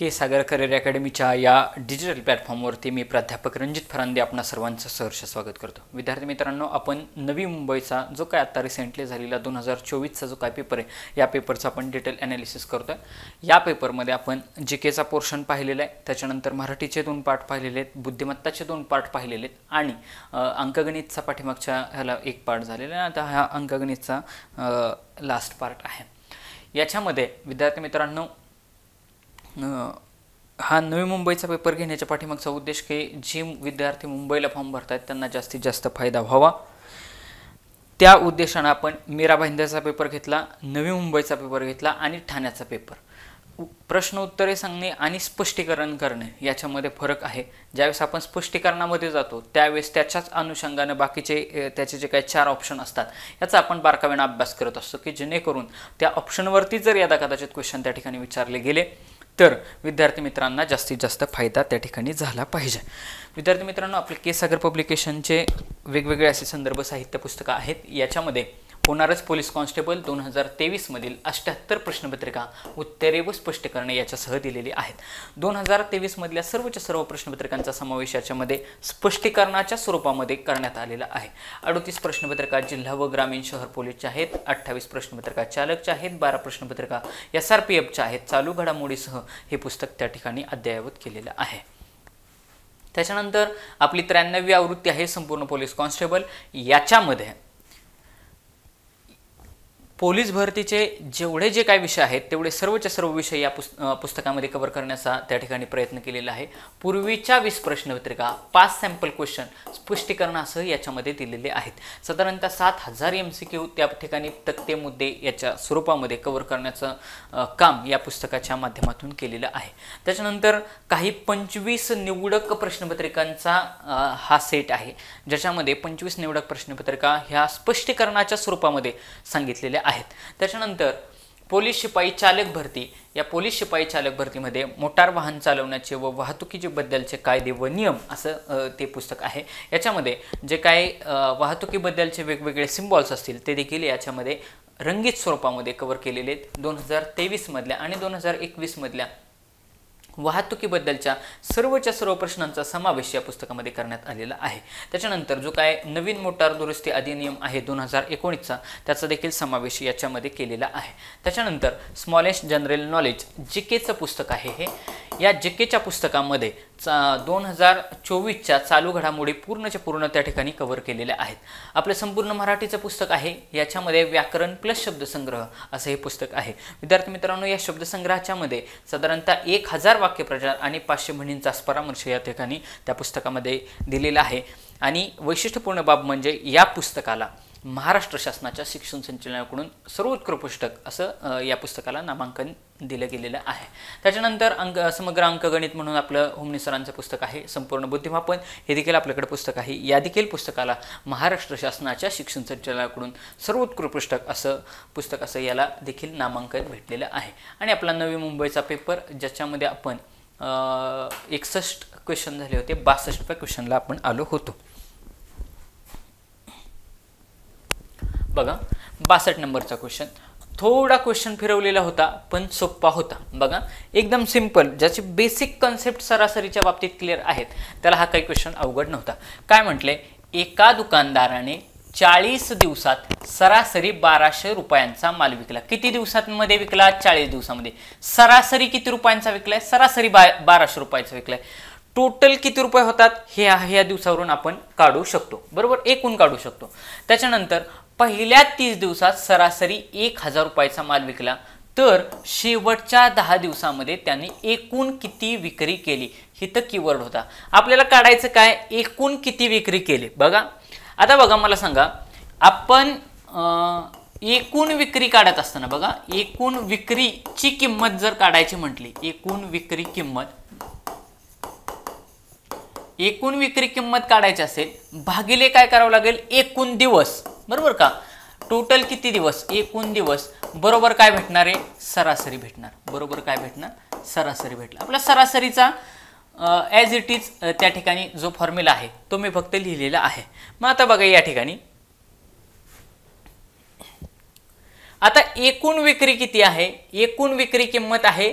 के सागर career अकॅडमीच्या या digital प्लॅटफॉर्मवरती मी प्राध्यापक रणजित फरांदे आपणा सर्वांचं सहर्ष स्वागत करतो। विद्यार्थी मित्रांनो, आपण नवी मुंबईचा जो काय आता रिसेंटली झालेला 2024चा जो काय पेपर आहे या पेपरचा आपण डिटेल ॲनालिसिस करतोय। या पेपरमध्ये आपण जीकेचा पोर्शन पाहिलेला आहे, त्याच्यानंतर मराठीचे 2 पार्ट पाहिलेले आहेत, बुद्धिमत्ताचे 2 पार्ट पाहिलेले आहेत आणि अंकगणितचा पाठीमागच्या ह्याला 1 पार्ट झालेला आहे। आता हा अंकगणितचा लास्ट पार्ट आहे। याच्यामध्ये विद्यार्थी मित्रांनो, हा नवी मुंबईचा पेपर घेण्याच्या पाठीमागचा उद्देश की जे विद्यार्थी मुंबईला फॉर्म भरतात त्यांना जास्तीत जास्त फायदा व्हावा, त्या उद्देशाने आपण मीरा भाईंदरचा पेपर घेतला, नवी मुंबईचा पेपर घेतला आणि ठाण्याचा पेपर। प्रश्न उत्तरे सांगणे आणि स्पष्टीकरण करणे याच्यामध्ये फरक आहे। ज्यावेळेस आपण स्पष्टीकरणामध्ये जातो त्यावेळेस त्याच्याच अनुषंगाने बाकीचे त्याचे जे काही 4 ऑप्शन असतात याचा आपण बारकाईने अभ्यास करत असतो की जेणेकरून त्या ऑप्शनवरती जर यदा कदाचित क्वेश्चन त्या ठिकाणी विचारले गेले तर विद्यार्थी मित्रांना जास्तीत जास्त फायदा त्या ठिकाणी झाला पाहिजे। विद्यार्थी मित्रांनो, आपले के सागर पब्लिकेशनचे वेगवेगळे असे संदर्भ साहित्य पुस्तकं आहेत। याच्यामध्ये होणारच पोलीस कॉन्स्टेबल 2023 मधील 78 प्रश्नपत्रिका उत्तरे व स्पष्टीकरणे याच्यासह दिलेली आहेत। 2023 मधल्या सर्व प्रश्नपत्रिकांचा समावेश याच्यामध्ये स्पष्टीकरणाच्या स्वरूपामध्ये करण्यात आलेला आहे। 38 प्रश्नपत्रिका जिल्हा व ग्रामीण शहर पोलीसच्या आहेत, 28 प्रश्नपत्रिका चालकच्या आहेत, 12 प्रश्नपत्रिका SRPFच्या आहेत। चालू घडामोडीसह हे पुस्तक त्या ठिकाणी अद्ययावत केलेलं आहे। त्याच्यानंतर आपली 93वी आवृत्ती आहे संपूर्ण पोलीस कॉन्स्टेबल। याच्यामध्ये पोलीस भरतीचे जेवढे जे काही विषय आहेत तेवढे सर्व विषय या पुस्तकामध्ये कव्हर करण्याचा त्या ठिकाणी प्रयत्न केलेला आहे। पूर्वीच्या 20 प्रश्नपत्रिका 5 सॅम्पल क्वेश्चन स्पष्टीकरणासह याच्यामध्ये दिलेले आहेत। साधारणतः 7000 MCQ त्या ठिकाणी तक्ते मुद्दे याच्या स्वरूपामध्ये कव्हर करण्याचं काम या पुस्तकाच्या माध्यमातून केलेलं आहे। त्याच्यानंतर काही 25 निवडक प्रश्नपत्रिकांचा हा सेट आहे, ज्याच्यामध्ये 25 निवडक प्रश्नपत्रिका ह्या स्पष्टीकरणाच्या स्वरूपामध्ये सांगितलेल्या आहेत। त्याच्यानंतर पोलीस शिपाई चालक भरती, या पोलीस शिपाई चालक भरतीमध्ये मोटार वाहन चालवण्याचे व वाहतुकीचे बद्दलचे कायदे व नियम असं ते पुस्तक आहे। याच्यामध्ये जे काही वाहतुकीबद्दलचे वेगवेगळे सिम्बॉल्स असतील ते देखील याच्यामध्ये रंगीत स्वरूपामध्ये कव्हर केलेले आहेत। 2023 मधल्या आणि 2021 मधल्या वाहतुकीबद्दलच्या सर्व प्रश्नांचा समावेश या पुस्तकामध्ये करण्यात आलेला आहे। त्याच्यानंतर जो काय नवीन मोटार दुरुस्ती अधिनियम आहे 2019चा त्याचा देखील समावेश याच्यामध्ये केलेला आहे। त्याच्यानंतर स्मॉलेस्ट जनरल नॉलेज जीकेचं पुस्तक आहे हे। या जीकेच्या पुस्तकामध्ये 2024च्या चालू घडामोडी पूर्ण त्या ठिकाणी कव्हर केलेल्या आहेत। आपलं संपूर्ण मराठीचं पुस्तक आहे, याच्यामध्ये व्याकरण प्लस शब्दसंग्रह असं हे पुस्तक आहे। विद्यार्थी मित्रांनो, या शब्दसंग्रहाच्या मध्ये साधारणतः 1000 वाक्यप्रचार आणि 500 म्हणींचा परामर्श या ठिकाणी त्या पुस्तकामध्ये दिलेला आहे। आणि वैशिष्ट्यपूर्ण बाब म्हणजे या पुस्तकाला महाराष्ट्र शासनाच्या शिक्षण संचालनालयाकडून सर्वोत्कृष्ट पुस्तक असं या पुस्तकाला नामांकन दिलं गेलेलं आहे। त्याच्यानंतर समग्र अंकगणित म्हणून आपलं होमनी सरांचं पुस्तक आहे संपूर्ण बुद्धिमापन, हे देखील आपल्याकडे पुस्तक आहे। या देखील पुस्तकाला महाराष्ट्र शासनाच्या शिक्षण संचालनालयाकडून सर्वोत्कृष्ट पुस्तक असं याला देखील नामांकन भेटलेलं आहे। आणि आपला नवी मुंबईचा पेपर, ज्याच्यामध्ये आपण 61 क्वेश्चन झाले होते, 62व्या क्वेश्चनला आपण आलो होतो। बघा 62 नंबरचा क्वेश्चन थोडा क्वेश्चन फिरवलेला होता पण सोपा होता। बघा एकदम सिंपल, ज्याची बेसिक कन्सेप्ट सरासरीच्या बाबतीत क्लिअर आहेत त्याला हा काही क्वेश्चन अवघड नव्हता। काय म्हटले, एका दुकानदाराने 40 दिवसात सरासरी 1200 रुपयांचा माल विकला। किती दिवसांमध्ये विकला? 40 दिवसांमध्ये। सरासरी किती रुपयांचा विकलाय? सरासरी 1200 रुपयाचा विकलाय। टोटल किती रुपये होतात हे ह्या दिवसावरून आपण काढू शकतो, बरोबर, एकूण काढू शकतो। त्याच्यानंतर पहिल्या 30 दिवसात सरासरी 1000 रुपयाचा माल विकला, तर शेवटच्या 10 दिवसांमध्ये त्यांनी एकूण किती विक्री केली, ही तर कीवर्ड होता। आपल्याला काढायचं काय, एकूण किती विक्री केली। बघा आता बघा मला सांगा, आपण एकूण विक्री काढत असताना बघा एकूण विक्रीची किंमत जर काढायची म्हटली, एकूण विक्री किंमत काढायची असेल भागिले काय करावं लागेल, एकूण दिवस, बरोबर का। टोटल किती दिवस, एकूण दिवस, बरोबर काय भेटणार आहे, सरासरी भेटणार। बरोबर काय भेटणार, सरासरी भेटला। आपला सरासरीचा ॲज इट इज त्या ठिकाणी जो फॉर्म्युला आहे तो मी फक्त लिहिलेला आहे। मग आता बघा या ठिकाणी आता एकूण विक्री किती आहे, एकूण विक्री किंमत आहे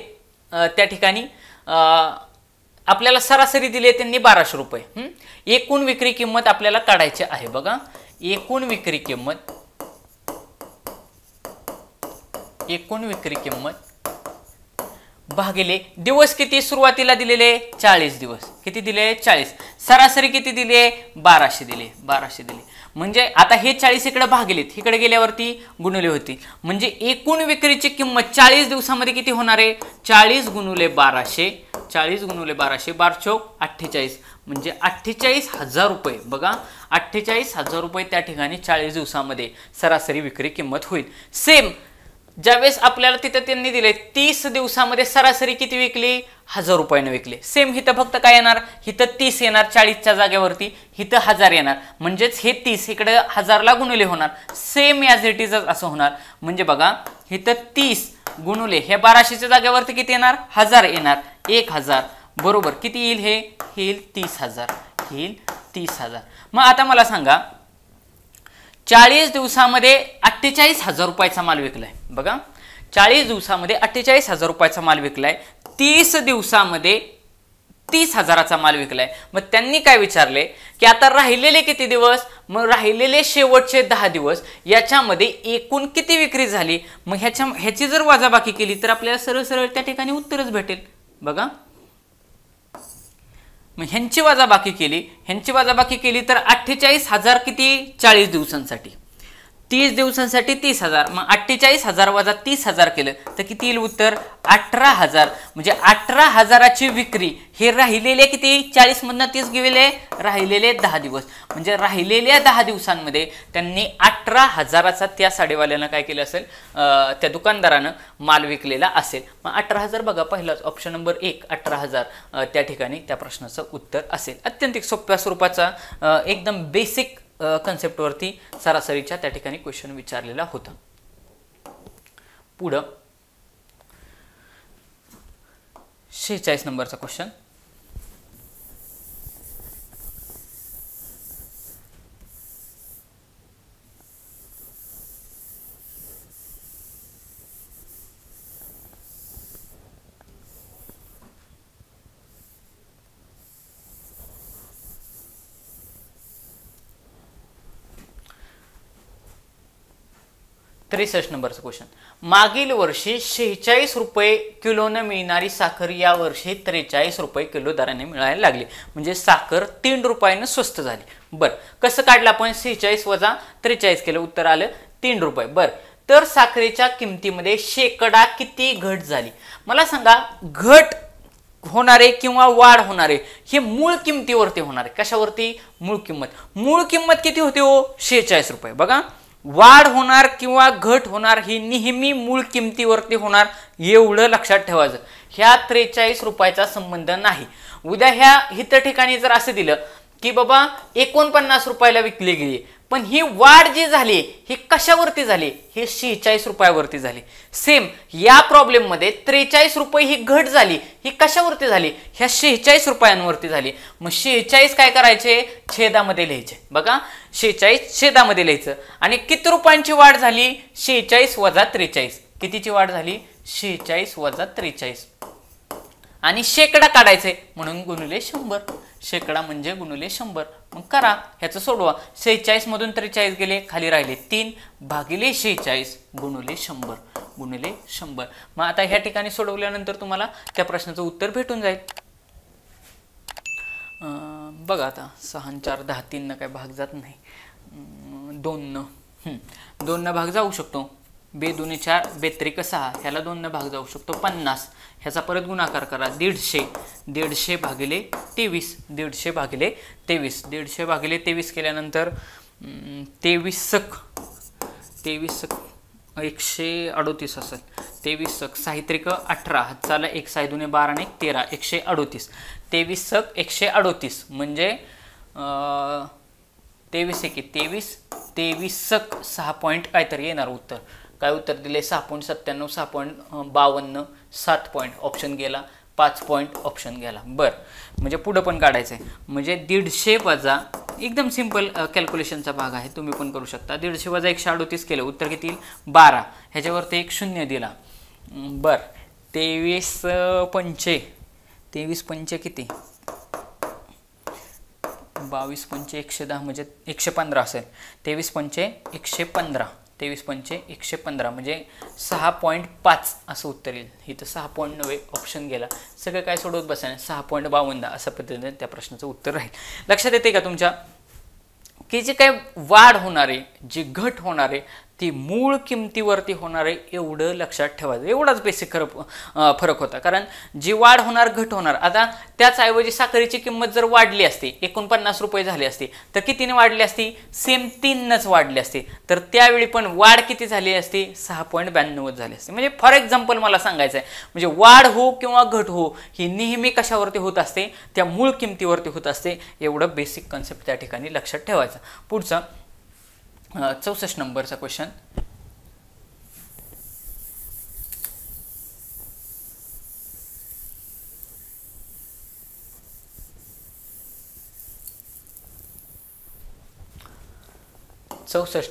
त्या ठिकाणी आपल्याला सरासरी दिली त्यांनी 1200 रुपये. एकूण विक्री किंमत आपल्याला काढायची आहे. बघा, एकूण विक्री किंमत भागिले दिवस किती सुरुवातीला दिलेले 40 दिवस. किती दिले? 40. सरासरी किती दिले? 1200 दिले. म्हणजे आता हे 40 इकडे भागिलेत, इकडे गेल्यावरती गुणुले होती. म्हणजे एकूण विक्रीची किंमत 40 दिवसामध्ये किती होणार आहे? 40 गुणुले 1200, 40 गुणुले 1200, 12 48, म्हणजे 48,000 रुपये. बघा, 48,000 रुपये त्या ठिकाणी 40 दिवसामध्ये सरासरी विक्री किंमत होईल. सेम ज्यावेळेस आपल्याला तिथं त्यांनी दिले 30 दिवसामध्ये सरासरी किती विकली? 1000 रुपयाने विकले. सेम इथं फक्त काय येणार? इथं 30 येणार 40च्या जागेवरती, इथं 1000 येणार. म्हणजेच हे 30 इकडे 1000 ला गुणुले होणार. सेम ॲज इट इज असं होणार. म्हणजे बघा, इथं 30 गुणुले हे 1200च्या जागेवरती किती येणार? 1000 येणार. 1000 बरोबर किती येईल? हे येईल 30,000. मग आता मला सांगा, 40 दिवसामध्ये 48,000 रुपयाचा माल विकलाय. बघा, 40 दिवसामध्ये 48,000 रुपयाचा माल विकलाय. 30 दिवसामध्ये 30,000चा माल विकलाय. मग त्यांनी काय विचारले की आता राहिलेले किती दिवस? मग राहिलेले शेवटचे 10 दिवस याच्यामध्ये एकूण किती विक्री झाली? मग ह्याची जर वजाबाकी केली तर आपल्याला सरळ सरळ त्या ठिकाणी उत्तरच भेटेल. बघा, मग ह्यांची वजाबाकी केली तर 48,000 किती? 40 दिवसांसाठी. 30 दिवसांसाठी 30,000. मग 48,000 वजा 30,000 केलं तर किती येईल उत्तर? 18,000. म्हणजे 18,000ची विक्री हे राहिलेले किती? 40 मधनं 30 गेले, राहिलेले 10 दिवस. म्हणजे राहिलेल्या 10 दिवसांमध्ये त्यांनी 18,000चा त्या साडेवाल्यानं काय केलं असेल? त्या दुकानदारानं माल विकलेला असेल. मग 18,000 बघा, पहिलाच ऑप्शन नंबर 1 18,000 त्या ठिकाणी त्या प्रश्नाचं उत्तर असेल. अत्यंत सोप्या स्वरूपाचा एकदम बेसिक कन्सेप्टवरती सरासरीच्या त्या ठिकाणी क्वेश्चन विचारलेला होता. पुढं 46 नंबरचा क्वेश्चन. नंबरचं क्वेश्चन. मागील वर्षी 46 रुपये किलोनं मिळणारी साखर या वर्षी 43 रुपये किलो दराने मिळायला लागली. म्हणजे साखर 3 रुपयानं स्वस्त झाली. बरं, कसं काढलं आपण? 46 वजा 43 केलं, उत्तर आलं 3 रुपये. बरं, तर साखरेच्या किमतीमध्ये शेकडा किती घट झाली? मला सांगा, घट होणारे किंवा वाढ होणारे हे मूळ किमतीवरती होणार आहे. कशावरती? मूळ किंमत किती होती हो? 46 रुपये. बघा, वाढ होणार किंवा घट होणार ही नेहमी मूळ किमतीवरती होणार, एवढं लक्षात ठेवायचं. ह्या 43 रुपयाचा संबंध नाही. उद्या ह्या हित ठिकाणी जर असं दिलं की बाबा 49 रुपयाला विकली गेली, पण ही वाढ जी झाली ही कशावरती झाली? हे 46 रुपयावरती झाली. सेम या प्रॉब्लेम मध्ये 43 रुपये ही घट झाली, ही कशावरती झाली? ह्या 46 रुपयांवरती झाली. मग 46 काय करायचे? छेदामध्ये लिहायचे. बघा, 46 छेदामध्ये लिहायचं. आणि किती रुपयांची वाढ झाली? 46 वजा 43. कितीची वाढ झाली? 46 वजा 43. आणि शेकडा काढायचे म्हणून गुणिले 100. शेकडा म्हणजे गुणिले 100. मग करा, ह्याचं सोडवा. 46 मधून 43 गेले, खाली राहिले 3 भागिले 46 गुणिले 100. मग आता ह्या ठिकाणी सोडवल्यानंतर तुम्हाला त्या प्रश्नाचं उत्तर भेटून जाईल. बघा, आता 6 4 10 3 काय भाग जात नाही. 2 भाग जाऊ शकतो. 2 2 4 2 6 ह्याला 2 भाग जाऊ शकतो. 50 ह्याचा परत गुणाकार करा. 150 भागिले 23. 150 भागिले 23. 150 भागिले 23 केल्यानंतर 23 138 असेल. 23 साहित्रिक 18 हातचाला 1 साय 2 12 आणि 13 138. 23 138 म्हणजे 23 6 पॉईंट काहीतरी येणार उत्तर. काय उत्तर दिले? 6.97 6.52 7 पॉईंट ऑप्शन गेला. 5 पॉईंट ऑप्शन गेला. बरं, म्हणजे पुढं पण काढायचं आहे. म्हणजे 150 वजा, एकदम सिंपल कॅल्क्युलेशनचा भाग आहे, तुम्ही पण करू शकता. 150 वजा 138 केलं, उत्तर किती येईल? 12. ह्याच्यावरती एक 0 दिला. बरं, 23 पंचे 23 पंचे किती, 22 पंचे 110 म्हणजे 115 असेल. 23 पंचे 115, 23 पंचे 115 म्हणजे 6.5 असं उत्तर येईल. इथं 6.9 ऑप्शन गेला. सगळं काय सोडवत बसायला 6.52 अशा पद्धतीने त्या प्रश्नाचं उत्तर राहील. लक्षात येते का तुमच्या की जे काय वाढ होणार आहे, जी घट होणार आहे ती मूळ किमतीवरती होणार आहे एवढं लक्षात ठेवायचं. एवढाच बेसिक फरक होता. कारण जी वाढ होणार घट होणार, आता त्याचऐवजी साखरेची किंमत जर वाढली असती 49 रुपये झाली असती तर कितीने वाढली असती, सेम 3नच वाढली असती. तर त्यावेळी पण वाढ किती झाली असती, 6.92 झाली असते. म्हणजे फॉर एक्झाम्पल मला सांगायचं आहे म्हणजे वाढ हो किंवा घट हो ही नेहमी कशावरती होत असते, त्या मूळ किमतीवरती होत असते. एवढं बेसिक कन्सेप्ट त्या ठिकाणी लक्षात ठेवायचं. पुढचा 64 नंबरचा क्वेश्चन.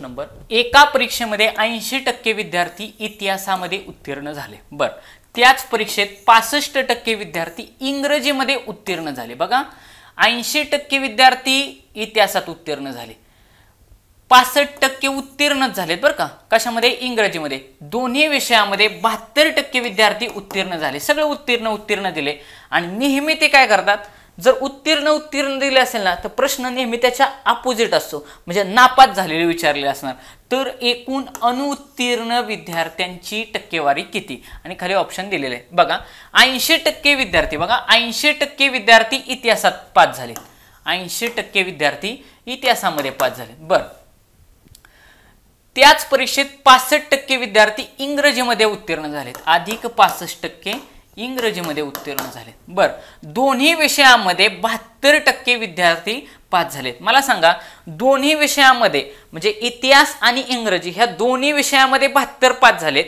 नंबर. एका परीक्षेमध्ये 80% विद्यार्थी इतिहासामध्ये उत्तीर्ण झाले. बरं, त्याच परीक्षेत 65% विद्यार्थी इंग्रजीमध्ये उत्तीर्ण झाले. बघा, 80% विद्यार्थी इतिहासात उत्तीर्ण झाले, 65% उत्तीर्णच झालेत बरं का. कशामध्ये, इंग्रजीमध्ये. दोन्ही विषयामध्ये 72% विद्यार्थी उत्तीर्ण झाले. सगळे उत्तीर्ण दिले. आणि नेहमी ते काय करतात, जर उत्तीर्ण दिले असेल ना तर प्रश्न नेहमी त्याच्या अपोजिट असतो, म्हणजे नापास झालेले विचारले असणार. तर एकूण अनुत्तीर्ण विद्यार्थ्यांची टक्केवारी किती, आणि खाली ऑप्शन दिलेले आहे बघा. 80% विद्यार्थी, बघा 80% विद्यार्थी इतिहासात पास झाले, 80% विद्यार्थी इतिहासामध्ये पास झाले. बरं, त्याच परीक्षेत 65% विद्यार्थी इंग्रजीमध्ये उत्तीर्ण झालेत, अधिक 65% इंग्रजीमध्ये उत्तीर्ण झालेत. बरं, दोन्ही विषयामध्ये 72% विद्यार्थी पास झालेत. मला सांगा, दोन्ही विषयामध्ये म्हणजे इतिहास आणि इंग्रजी ह्या दोन्ही विषयामध्ये 72 पास झालेत.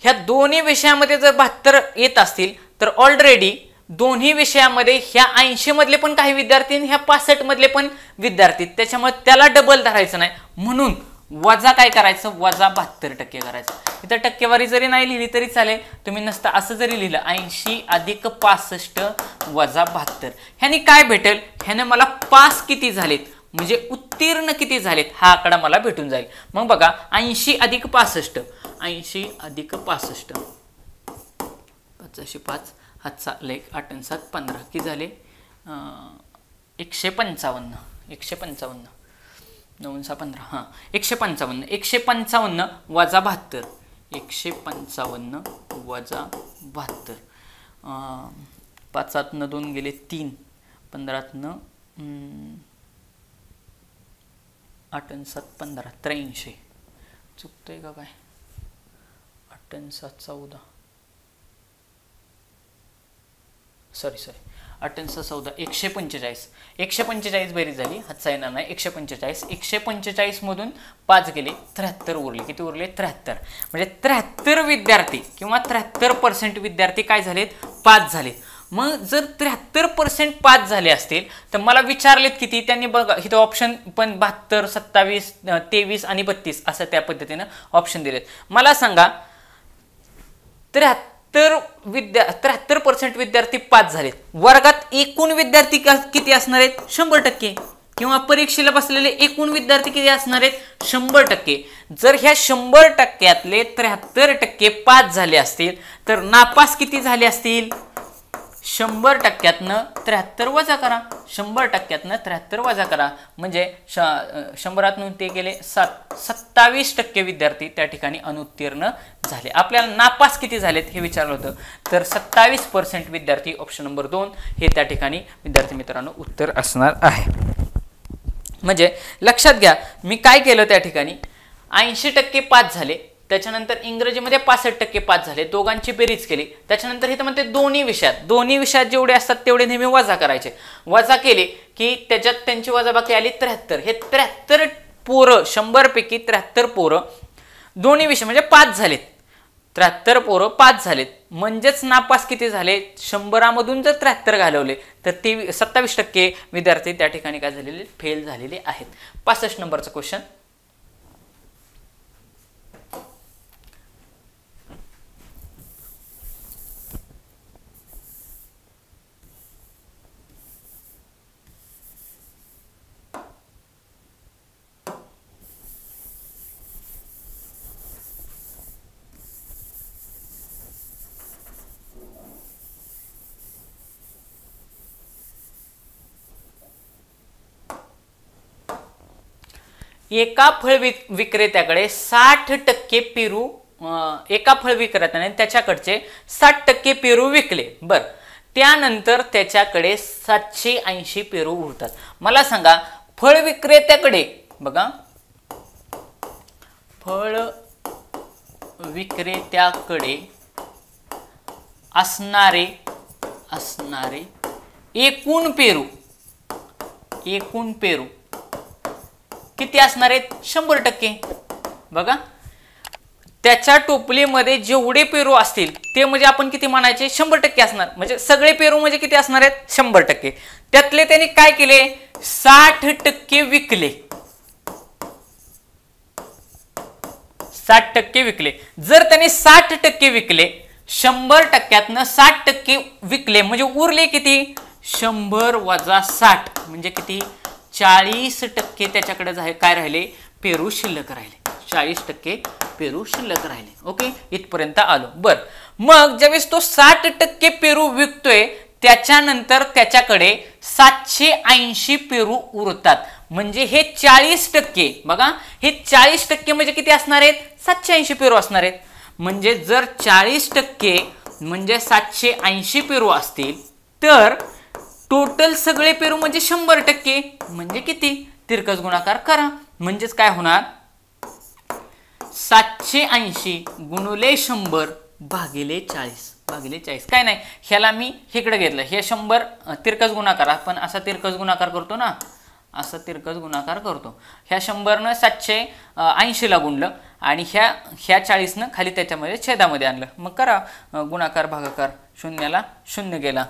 ह्या दोन्ही विषयामध्ये जर 72 येत असतील तर ऑलरेडी दोन्ही विषयामध्ये ह्या 80 मधले पण काही विद्यार्थी, ह्या 65 मधले पण विद्यार्थी, त्याच्यामुळे त्याला डबल धरायचं नाही. म्हणून वजा काय करायचं, वजा 72% करायचं. इथं टक्केवारी जरी नाही लिहिली तरी चालेल, तुम्ही नसता असं जरी लिहिलं 80 अधिक 65 वजा 72. ह्याने काय भेटेल, ह्याने मला पास किती झालेत म्हणजे उत्तीर्ण किती झालेत हा आकडा मला भेटून जाईल. मग बघा, 80 अधिक 65, 80 अधिक 65, 5 हातचा लेख 8 आणि 7 15 किती झाले, 155, 155, 9 6 15, हां 155, 155 वजा 72, 155 वजा 72, 5 2 गेले 3, 15 8 आणि 7 15, 83. चुकतंय का काय, 8 आणि 7 14, सॉरी 8 आणि 6 14, 145, 145 बेरीज झाली, हातचा येणार नाही. 145, 145 मधून 5 गेले, 73 उरले. किती उरले, 73. म्हणजे 73 विद्यार्थी किंवा 73% विद्यार्थी काय झालेत, पास झाले. मग जर 73% पास झाले असतील तर मला विचारलेत किती, त्यांनी बघा इथं ऑप्शन पण 72, 27, 23 आणि 32 असं त्या पद्धतीनं ऑप्शन दिलेत. मला सांगा, 73% विद्यार्थी पास झालेत, वर्गात एकूण विद्यार्थी किती असणार आहेत, 100%, किंवा परीक्षेला बसलेले एकूण विद्यार्थी किती असणार आहेत, 100%. जर ह्या 100%तले 73% पास झाले असतील तर नापास किती झाले असतील, 100%तनं 73 वजा करा, 100%तनं 73 वजा करा, म्हणजे 100तून ते गेले 27% विद्यार्थी त्या ठिकाणी अनुत्तीर्ण झाले. आपल्याला नापास किती झालेत हे विचारलं होतं, तर 27% विद्यार्थी, ऑप्शन नंबर 2 हे त्या ठिकाणी विद्यार्थी मित्रांनो उत्तर असणार आहे. म्हणजे लक्षात घ्या, मी काय केलं त्या ठिकाणी, 80% पास झाले, त्याच्यानंतर इंग्रजीमध्ये 65% पास झाले, दोघांची बेरीज केली. त्याच्यानंतर इथं म्हणते दोन्ही विषयात जेवढे असतात तेवढे नेहमी वजा करायचे. वजा केले की त्याच्यात त्यांची वजाबाकी आली 73. हे 73 पोरं, 100 पैकी 73 पोरं दोन्ही विषय म्हणजे पास झालेत, 73 पोरं पास झालेत. म्हणजेच नापास किती झाले, 100 मधून जर 73 घालवले तर 27% विद्यार्थी त्या ठिकाणी काय झालेले, फेल झालेले आहेत. 65 नंबरचा क्वेश्चन. एका फळ विक्रेत्याकडे 60% पेरू एका फळ विक्रेत्याने त्याच्याकडचे 60% पेरू विकले. बर, त्यानंतर त्याच्याकडे 780 पेरू उरतात. मला सांगा फळ विक्रेत्याकडे, बघा फळ विक्रेत्याकडे असणारे एकूण पेरू किती असणार आहेत? 100%. बघा त्याच्या टोपलीमध्ये जेवढे पेरू असतील ते म्हणजे आपण किती म्हणायचे? 100% असणार. म्हणजे सगळे पेरू म्हणजे किती असणार आहेत? 100%. त्यातले त्यांनी काय केले? 60% विकले. 60% विकले. जर त्यांनी 60% विकले, 100%तनं 60% विकले म्हणजे उरले किती? 100 वजा 60 म्हणजे किती? 40% त्याच्याकडे काय राहिले? पेरू शिल्लक राहिले. 40% पेरू शिल्लक राहिले. ओके, इथपर्यंत आलो. बर, मग ज्यावेळेस तो 60% पेरू विकतोय त्याच्यानंतर त्याच्याकडे 780 पेरू उरतात. म्हणजे हे 40%, बघा हे 40% म्हणजे किती असणार आहेत? 780 पेरू असणार आहेत. म्हणजे जर 40% म्हणजे 780 पेरू असतील तर टोटल सगळे पेरू म्हणजे 100% म्हणजे किती? तिरकस गुणाकार करा. म्हणजेच काय होणार? 780 गुणुले 100 भागिले 40. काय नाही, ह्याला मी इकडे घेतलं. हे 100 तिरकस गुणाकार, आपण असा तिरकस गुणाकार करतो ना, असा तिरकस गुणाकार करतो. ह्या 100 780 ला गुणलं आणि ह्या 40 खाली त्याच्यामध्ये छेदामध्ये आणलं. मग करा गुणाकार भागाकार. शून्याला शून्य गेला.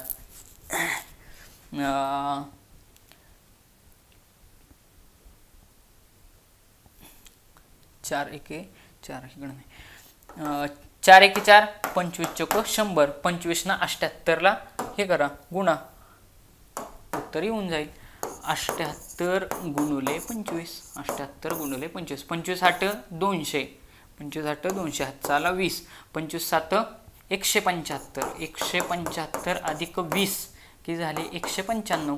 4 एके 4 इकडे नाही, 4 एके 4 25 चोक 100. 25 ना 78 ला हे करा गुणा, उत्तर येऊन जाईल 78 गुणुले 25. 78 गुणुले 25. 25 8 200. 25 8 200. हातचाला 20. 25 7 175. 175 अधिक 20 की झाले 195.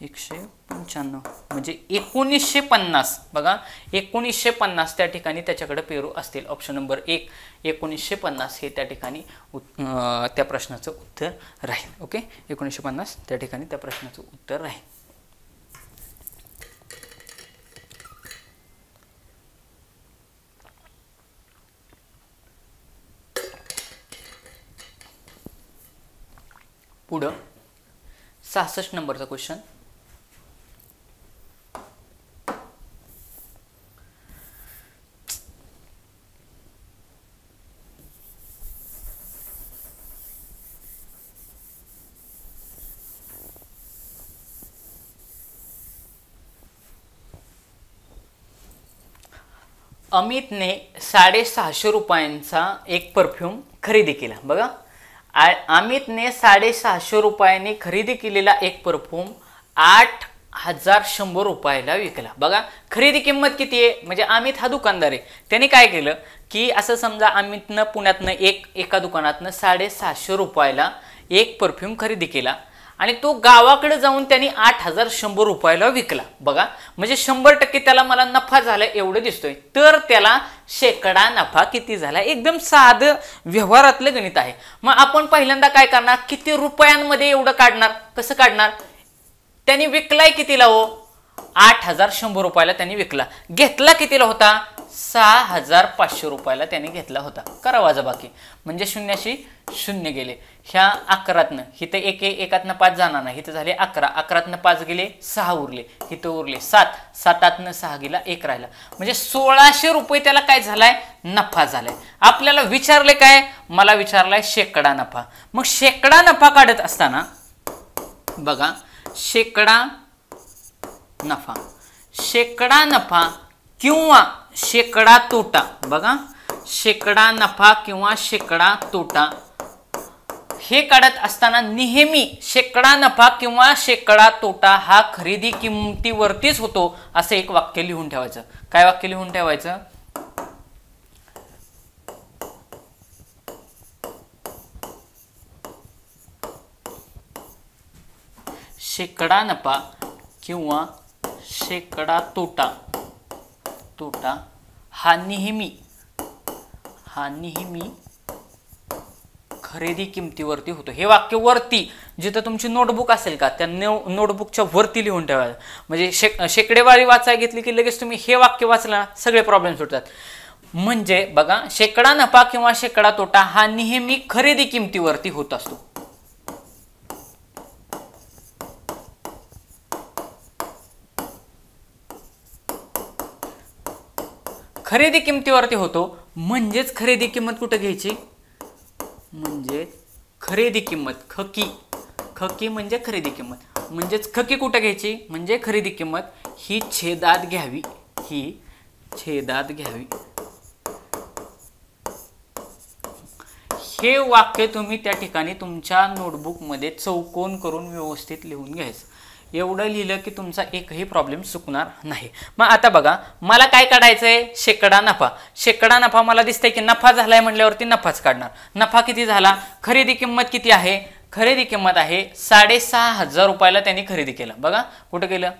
195 म्हणजे 1950. बघा 1950 त्या ठिकाणी त्याच्याकडे पेरू असतील. ऑप्शन नंबर 1 1950 हे त्या ठिकाणी त्या प्रश्नाचं उत्तर राहील. ओके, 1950 त्या ठिकाणी त्या प्रश्नाचं उत्तर राहील. पुढं 66 नंबरचा क्वेश्चन. अमितने 650 रुपयांचा एक परफ्यूम खरेदी केला. बघा अमितने 650 रुपयांनी खरेदी केलेला एक परफ्यूम 8100 रुपयाला विकला. बघा खरेदी किंमत किती आहे? म्हणजे अमित हा दुकानदार आहे. त्याने काय केलं की असं समजा अमितनं पुण्यातनं एका दुकानातनं 650 रुपयाला एक परफ्यूम खरेदी केला आणि तो गावाकडे जाऊन त्यांनी 8100 रुपयाला विकला. बघा म्हणजे 100% त्याला मला नफा झाला एवढं दिसतोय. तर त्याला शेकडा नफा किती झाला? एकदम साधं व्यवहारातलं गणित आहे. मग आपण पहिल्यांदा काय करणार? किती रुपयांमध्ये एवढं काढणार? कसं काढणार? त्यांनी विकलाय कितीला हो? 8100 रुपयाला त्यांनी विकला. घेतला कितीला होता? 6500 रुपयाला त्यांनी घेतला होता. करा वजाबाकी. म्हणजे शून्याशी शून्य गेले. ह्या 11तनं इथं एकातनं 5 जाणार नाही, इथं झाले 11. 11तनं 5 गेले 6 उरले, इथं उरले 7. 7तनं 6 गेला 1 राहिला. म्हणजे 1600 रुपये त्याला काय झालाय? नफा झालाय. आपल्याला विचारले काय? मला विचारलाय शेकडा नफा. मग शेकडा नफा काढत असताना बघा शेकडा नफा किंवा शेकडा तोटा. बघा शेकडा नफा किंवा शेकडा तोटा हे काढत असताना नेहमी शेकडा नफा किंवा शेकडा तोटा हा खरेदी किमतीवरतीच होतो असं एक वाक्य लिहून ठेवायचं. काय वाक्य लिहून ठेवायचं? शेकडा नफा किंवा शेकडा तोटा तोटा हा नेहमी खरेदी किमतीवरती होतो. हे वाक्य वरती जिथं तुमची नोटबुक असेल का त्या नोटबुकच्या वरती लिहून ठेवायचं. म्हणजे शेकडेवारी वाचायला घेतली की लगेच तुम्ही हे वाक्य वाचला सगळे प्रॉब्लेम सुटतात. म्हणजे बघा, शेकडा नफा किंवा शेकडा तोटा हा नेहमी खरेदी किमतीवरती होत असतो. खरेदी किमतीवरती होतो. म्हणजेच खरेदी किंमत कुठे घ्यायची, म्हणजे खरेदी किंमत खकी म्हणजे खरेदी किंमत. म्हणजेच खकी कुठे घ्यायची, म्हणजे खरेदी किंमत ही छेदात घ्यावी. हे वाक्य तुम्ही त्या ठिकाणी तुमच्या नोटबुकमध्ये चौकोन करून व्यवस्थित लिहून घ्यायचं. एवढं लिहिलं की तुमचा एकही प्रॉब्लेम चुकणार नाही. मग आता बघा, मला काय काढायचंय, शेकडा नफा मला दिसतंय की नफा झालाय म्हटल्यावरती नफाच काढणार. नफा किती झाला, खरेदी किंमत किती आहे, खरेदी किंमत आहे 6,500 रुपयाला त्यांनी खरेदी केलं. बघा कुठं केलं,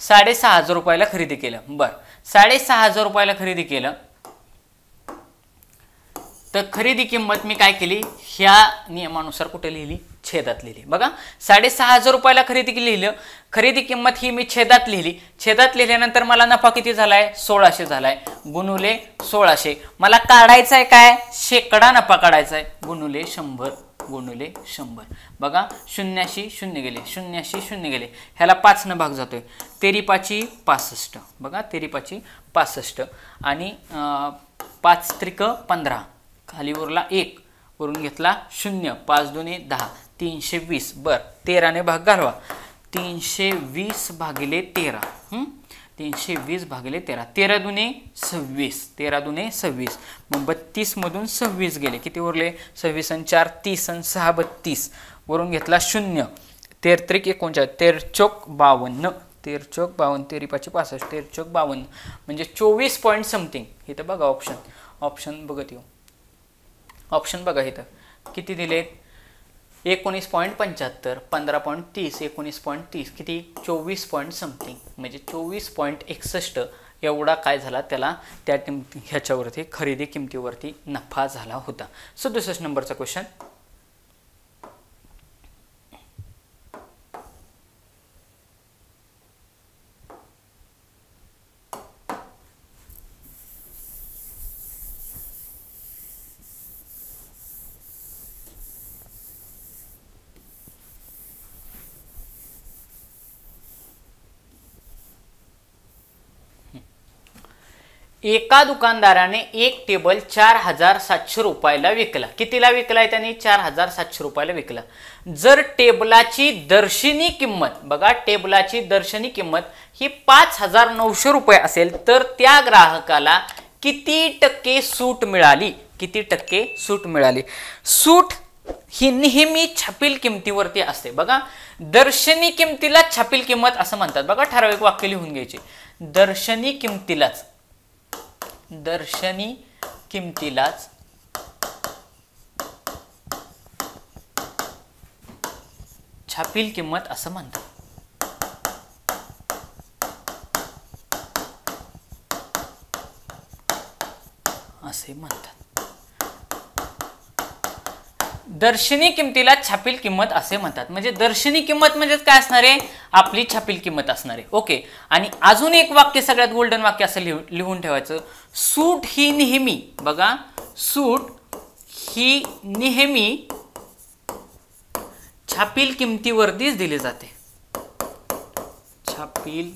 6,500 रुपयाला खरेदी केलं. बरं, 6,500 रुपयाला खरेदी केलं तर खरेदी किंमत मी काय केली, ह्या नियमानुसार कुठे लिहिली, छेदात लिहिली. बघा, 6,500 रुपयाला लिहिलं, खरेदी किंमत ही मी छेदात लिहिली. छेदात लिहिल्यानंतर मला नफा किती झालाय, 1,600 झालाय, गुणुले 1,600. मला काढायचा आहे काय, शेकडा नफा काढायचा आहे, गुणुले 100. बघा, 0 0 गेले, 0 0 गेले, ह्याला 5 न भाग जातोय, 3 65. बघा, 3 65 आणि 5 त्रिक 15, खाली उरला 1, वरून घेतला 0, 5 दुने 10, 320. बर, 13 ने भाग घालवा, 320 भागिले 13. 320 भागिले 13, 13 दुने 26. मग 32 मधून 26 गेले, किती उरले, 26 आणि 4 30 आणि 6 32, वरून घेतला 0, 13 त्रिक 39, 13 चौक 52, 13 चौक 52, 13 5 65, 13 चौक 52, म्हणजे 24 पॉईंट समथिंग. इथं बघा ऑप्शन बघत येऊ, ऑप्शन बघा इथं किती दिलेत, 19.75, 15.30, 19.30, किती 24 पॉईंट समथिंग, म्हणजे 24.61 एवढा काय झाला त्याला, त्या ह्याच्यावरती खरेदी किमतीवरती नफा झाला होता. 67 नंबरचा क्वेश्चन. एका दुकानदाराने एक टेबल 4,700 रुपयाला विकला. कितीला विकलाय त्यांनी, 4,700 रुपयाला विकला. जर टेबलाची दर्शनी किंमत, बघा टेबलाची दर्शनी किंमत ही 5,900 रुपये असेल तर त्या ग्राहकाला किती टक्के सूट मिळाली, सूट ही नेहमी छापील किमतीवरती असते. बघा, दर्शनी किमतीला छापील किंमत असं म्हणतात. बघा, ठराविक वाक्य लिहून घ्यायचे, दर्शनी किमतीलाच छापील किंमत असं म्हणतात. दर्शनी किमतीला छापील किंमत असे म्हणतात. म्हणजे दर्शनी किंमत म्हणजे काय असणार आहे, आपली छापील किंमत असणार आहे. ओके, आणि अजून एक वाक्य सगळ्यात गोल्डन वाक्य असं लिहून ठेवायचं, सूट ही नेहमी, बघा सूट ही नेहमी छापील किमतीवरतीच दिली जाते. छापील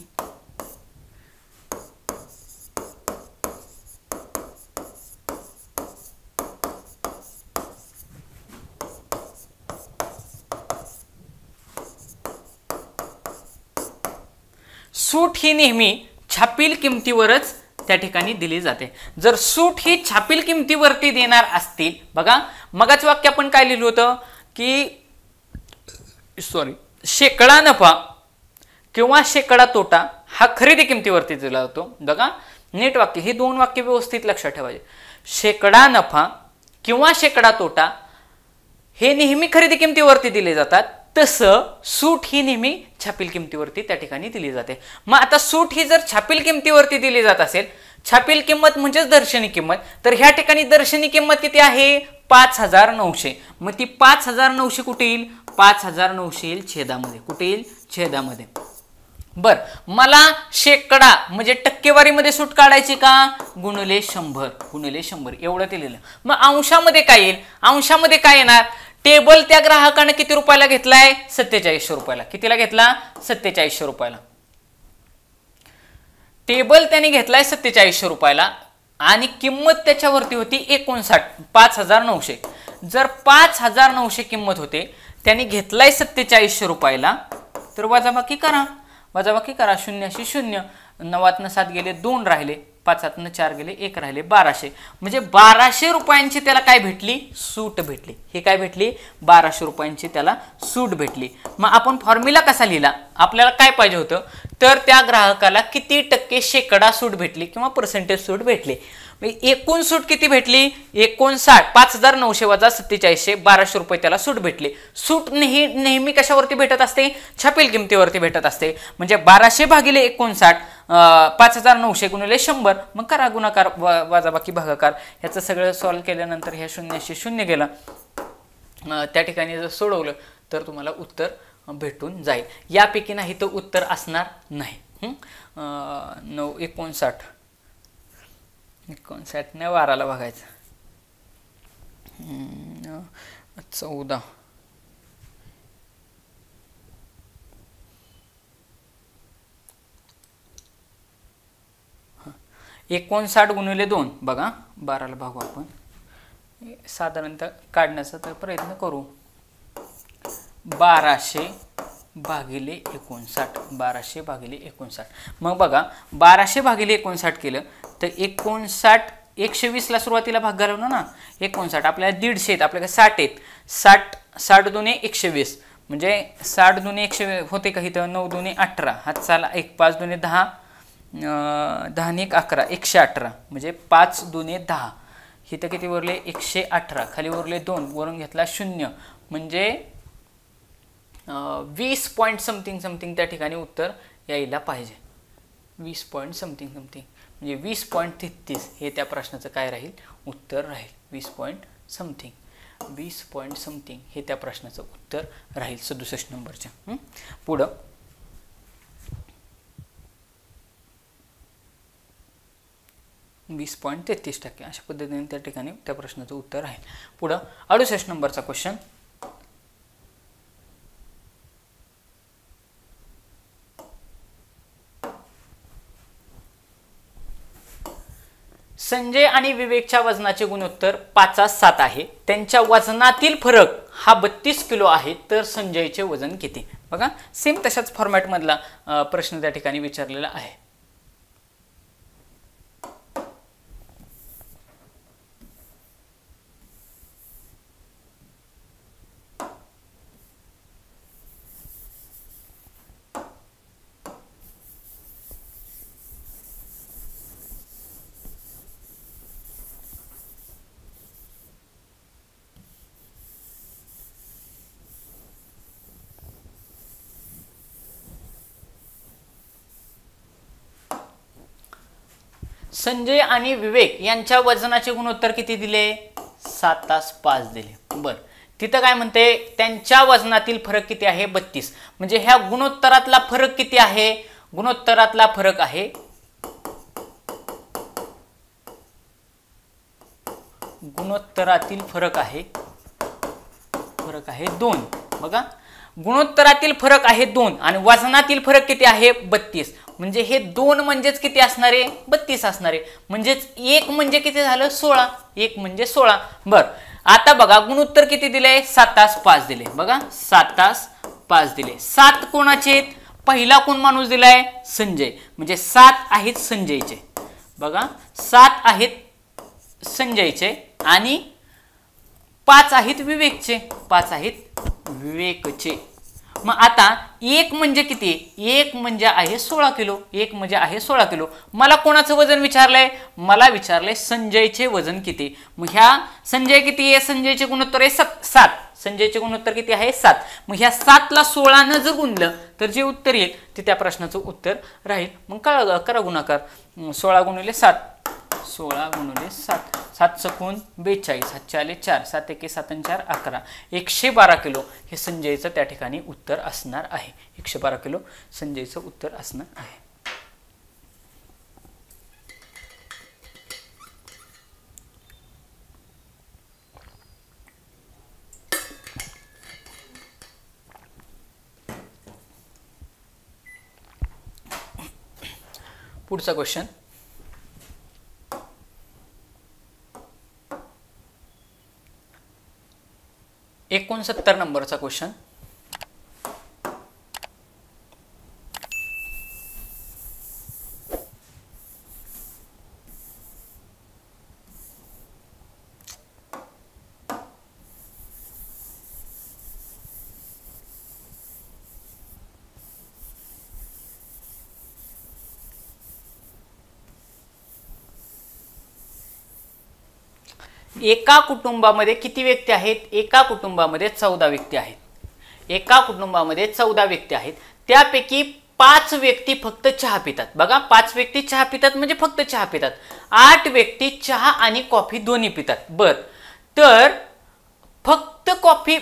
सूट ही नेहमी छापील किमतीवरच त्या ठिकाणी दिली जाते. जर सूट ही छापील किमतीवरती देणार असतील, बघा मगाच वाक्य आपण काय लिहिलं होतं की शेकडा नफा किंवा शेकडा तोटा हा खरेदी किमतीवरती दिला जातो. बघा नीट वाक्य, ही दोन वाक्य व्यवस्थित लक्षात ठेवायचे. शेकडा नफा किंवा शेकडा तोटा हे नेहमी खरेदी किमतीवरती दिले जातात, तसं सूट ही नेहमी छापील किमतीवरती त्या ठिकाणी दिली जाते. मग आता सूट ही जर छापील किमतीवरती दिली जात असेल, छापील किंमत म्हणजेच दर्शनी किंमत, तर ह्या ठिकाणी दर्शनी किंमत किती आहे 5,900. मग ती 5,900 कुठे येईल, 5,900 येईल छेदामध्ये. कुठे येईल, छेदामध्ये. बर, मला शेकडा म्हणजे टक्केवारीमध्ये सूट काढायची का, गुणिले 100. गुणिले 100 एवढं दिलेलं. मग अंशामध्ये काय येईल, अंशामध्ये काय येणार, टेबल त्या ग्राहकाने किती रुपयाला घेतलाय, 4700 रुपयाला. कितीला घेतला, 4700 रुपयाला. टेबल त्याने घेतलाय 4700 रुपयाला आणि किंमत त्याच्यावरती होती 59, 5,900. जर 5,900 किंमत होते, त्याने घेतलाय 4700 रुपयाला, तर वजाबाकी करा. वजाबाकी करा. 0 0, 9 7 गेले, 2 राहिले, 5 4 गेले, 1 राहिले, 1200. म्हणजे 1200 रुपयांची त्याला काय भेटली, सूट भेटली. हे काय भेटली, 1200 रुपयांची त्याला सूट भेटली. मग आपण फॉर्म्युला कसा लिहिला, आपल्याला काय पाहिजे होतं, तर त्या ग्राहकाला किती टक्के शेकडा सूट भेटली किंवा पर्सेंटेज सूट भेटली. एकूण सूट किती भेटली, 59. 5,900 वजा 4700, 1200 रुपये त्याला सूट भेटली. सूट नेहमी कशावरती भेटत असते, छापील किमतीवरती भेटत असते. म्हणजे 1200 भागिले 59, 5,900 गुणिले 100. मग करा गुणाकार, वजाबाकी, भागाकार. ह्याचं सगळं सॉल्व्ह केल्यानंतर ह्या 0 0 गेला. त्या ठिकाणी जर सोडवलं तर तुम्हाला उत्तर भेटून जाईल. यापैकी नाही तर उत्तर असणार नाही. 59 ने 12ला बघायचं. 14, 59 गुणिले 2 बघा, 12ला भागू आपण. साधारणतः काढण्याचा तर प्रयत्न करू. 1200 भागिले 59. 1200 भागिले 59. मग बघा, 1200 भागिले 59 केलं तर 59, 120ला सुरुवातीला भाग घालवलं ना, 59 आपल्याला 150 आहेत, आपल्याकडे 60 आहेत. 60 दुने 120 म्हणजे 60 दुने 120 होते का इथं, 9 दुने 18, हात चाला 1, 5 दुने 10, 10 ने 1 11, 118 म्हणजे 5 दुने 10. इथं किती उरले, 118, खाली उरले 2, वरून घेतला 0 म्हणजे 20 पॉईंट समथिंग त्या ठिकाणी उत्तर यायला पाहिजे. 20 पॉईंट समथिंग म्हणजे 20.33 हे त्या प्रश्नाचं काय राहील, उत्तर राहील. 20.समथिंग हे त्या प्रश्नाचं उत्तर राहील 67 नंबरच्या. पुढं 20.33% अशा पद्धतीने त्या ठिकाणी त्या प्रश्नाचं उत्तर आहे. पुढं 68 नंबरचा क्वेश्चन. संजय आणि विवेकच्या वजनाचे गुणोत्तर 5:7 आहे. त्यांच्या वजनातील फरक हा 32 किलो आहे. तर संजयचे वजन किती. बघा, सेम तशाच फॉर्मॅटमधला प्रश्न त्या ठिकाणी विचारलेला आहे. संजय आणि विवेक यांच्या वजनाचे गुणोत्तर किती दिले, 7:5 दिले. बर, तिथं काय म्हणते, त्यांच्या वजनातील फरक किती आहे, 32. म्हणजे ह्या गुणोत्तरातला फरक किती आहे, गुणोत्तरातला फरक आहे, गुणोत्तरातील फरक आहे 2. बघा, गुणोत्तरातील फरक आहे 2 आणि वजनातील फरक किती आहे, 32. म्हणजे हे 2 म्हणजेच किती असणार आहे, 32 असणार आहे. म्हणजेच 1 म्हणजे किती झालं, 16. 1 म्हणजे 16. बर, आता बघा गुणोत्तर किती दिले, 7:5 दिले. बघा, 7:5 दिले. 7 कोणाचे, पहिला कोण माणूस दिलाय, संजय. म्हणजे 7 आहेत संजयचे. बघा, 7 आहेत संजयचे आणि 5 आहेत विवेकचे. 5 आहेत विवेकचे. मग आता 1 म्हणजे किती, 1 म्हणजे आहे 16 किलो. 1 म्हणजे आहे 16 किलो. मला कोणाचं वजन विचारलंय, मला विचारलंय संजयचे वजन किती. मग ह्या संजय किती आहे, संजयचे गुणोत्तर आहे 7. संजयचे गुणोत्तर किती आहे 7. मग ह्या 7 ला 16 न जर गुणलं तर जे उत्तर येईल ते त्या प्रश्नाचं उत्तर राहील. मग करा गुणाकार. 16 गुणिले 7, 16 गुणिले 7, 7 चकून 42, 7 आले 4, 7 एके 7 आणि 4 11, 112 किलो हे संजयचं त्या ठिकाणी उत्तर असणार आहे. 112 किलो संजयचं उत्तर असणार आहे. पुढचा क्वेश्चन, 69 नंबरचा क्वेश्चन. एका कुटुंबामध्ये किती व्यक्ती आहेत? एका कुटुंबामध्ये 14 व्यक्ती आहेत. एका कुटुंबामध्ये 14 व्यक्ती आहेत. त्यापैकी 5 व्यक्ती फक्त चहा पितात. बघा, 5 व्यक्ती चहा पितात म्हणजे फक्त चहा पितात. 8 व्यक्ती चहा आणि कॉफी दोन्ही पितात. बर, तर फक्त कॉफी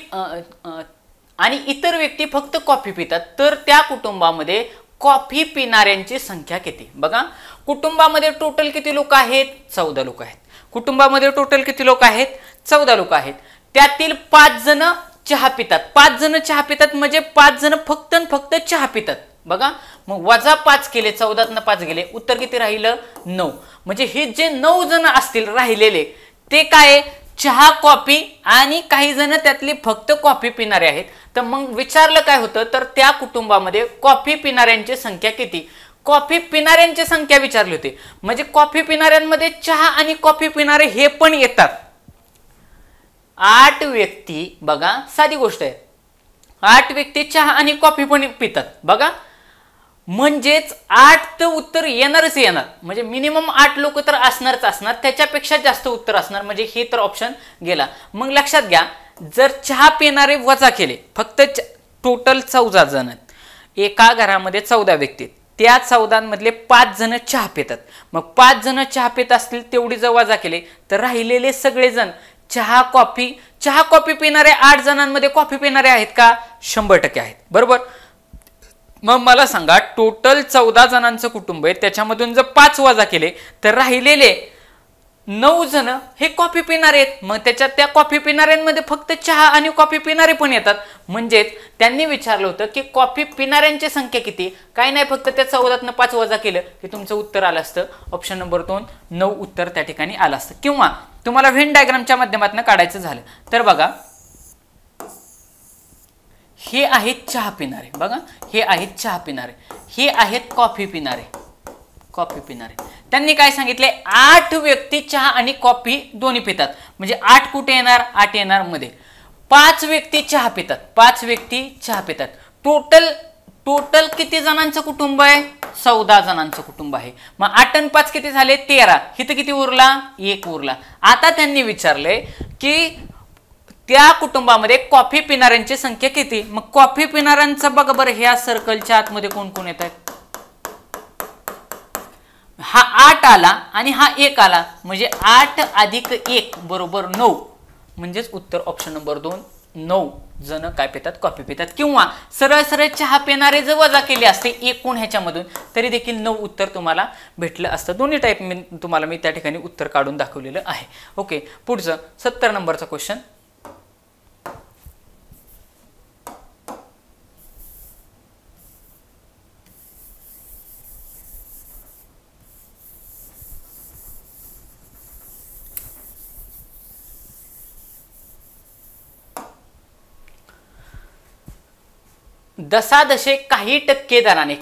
आणि इतर व्यक्ती फक्त कॉफी पितात, तर त्या कुटुंबामध्ये कॉफी पिणाऱ्यांची संख्या किती? बघा, कुटुंबामध्ये टोटल किती लोक आहेत? 14 लोक आहेत. कुटुंबामध्ये टोटल किती लोक आहेत? 14 लोक आहेत. त्यातील 5 जण चहा पितात. 5 जण चहा पितात म्हणजे 5 जण फक्त चहा पितात. बघा, मग वजा 5 केले, 14तनं 5 गेले, उत्तर किती राहिलं? 9. म्हणजे हे जे 9 जण असतील राहिलेले ते काय? चहा कॉफी आणि काही जण त्यातली फक्त कॉफी पिणारे आहेत. तर मग विचारलं काय होतं, तर त्या कुटुंबामध्ये कॉफी पिणाऱ्यांची संख्या किती? कॉफी पिणाऱ्यांची संख्या विचारली होती. म्हणजे कॉफी पिणाऱ्यांमध्ये चहा आणि कॉफी पिणारे हे पण येतात. 8 व्यक्ती, बघा साधी गोष्ट आहे, 8 व्यक्ती चहा आणि कॉफी पण पितात. बघा, म्हणजेच 8 तर उत्तर येणारच येणार. म्हणजे मिनिमम 8 लोक तर असणार, त्याच्यापेक्षा जास्त उत्तर असणार. म्हणजे हे तर ऑप्शन गेला. मग लक्षात घ्या, जर चहा पिणारे वजा केले, फक्त टोटल 14 जण आहेत. एका घरामध्ये 14 व्यक्ती, त्या 14 मधले 5 जण चहा पितात. मग 5 जण चहा पित असतील, तेवढी जर वजा केले तर राहिलेले सगळे जण चहा कॉफी पिणारे 8 जणांमध्ये कॉफी पिणारे आहेत का? 100% आहेत. बरोबर. मग मला सांगा, टोटल 14 जणांचं कुटुंब आहे, त्याच्यामधून जर 5 वजा केले तर राहिलेले 9 जण हे कॉफी पिणारे आहेत. मग त्याच्यात त्या कॉफी पिणाऱ्यांमध्ये फक्त चहा आणि कॉफी पिणारे पण येतात. म्हणजेच त्यांनी विचारलं होतं की कॉफी पिणाऱ्यांची संख्या किती? काय नाही, फक्त त्या 14तनं 5 वजा केलं की तुमचं उत्तर आलं असतं. ऑप्शन नंबर 2 9 उत्तर त्या ठिकाणी आलं असतं. किंवा तुम्हाला व्हेन डायग्रामच्या माध्यमातून काढायचं झालं तर बघा, हे आहेत चहा पिणारे. बघा, हे आहेत चहा पिणारे, हे आहेत कॉफी पिणारे. त्यांनी काय सांगितले? 8 व्यक्ती चहा आणि कॉफी दोन्ही पितात. म्हणजे 8 कुठे येणार? 8 येणार मध्ये. 5 व्यक्ती चहा पितात. टोटल किती जणांचं कुटुंब आहे? 14 जणांचं कुटुंब आहे. मग 8 आणि 5 किती झाले? 13. इथं किती उरला? 1 उरला. आता त्यांनी विचारले की त्या कुटुंबामध्ये कॉफी पिणाऱ्यांची संख्या किती? मग कॉफी पिणाऱ्यांचं बघा बरं, ह्या सर्कलच्या आतमध्ये कोण कोण येत आहेत? हा 8 आला आणि हा 1 आला, म्हणजे 8 अधिक 1 बरोबर 9. म्हणजेच उत्तर ऑप्शन नंबर 2 9 जण काय पितात? कॉफी पितात. किंवा सरळ चहा पिणारे जर वजा केले असते एकूण ह्याच्यामधून तरी देखील 9 उत्तर तुम्हाला भेटलं असतं. दोन्ही टाईप मी त्या ठिकाणी उत्तर काढून दाखवलेलं आहे. ओके, पुढचं 70 नंबरचा क्वेश्चन. दशादशे काही टक्केदाराने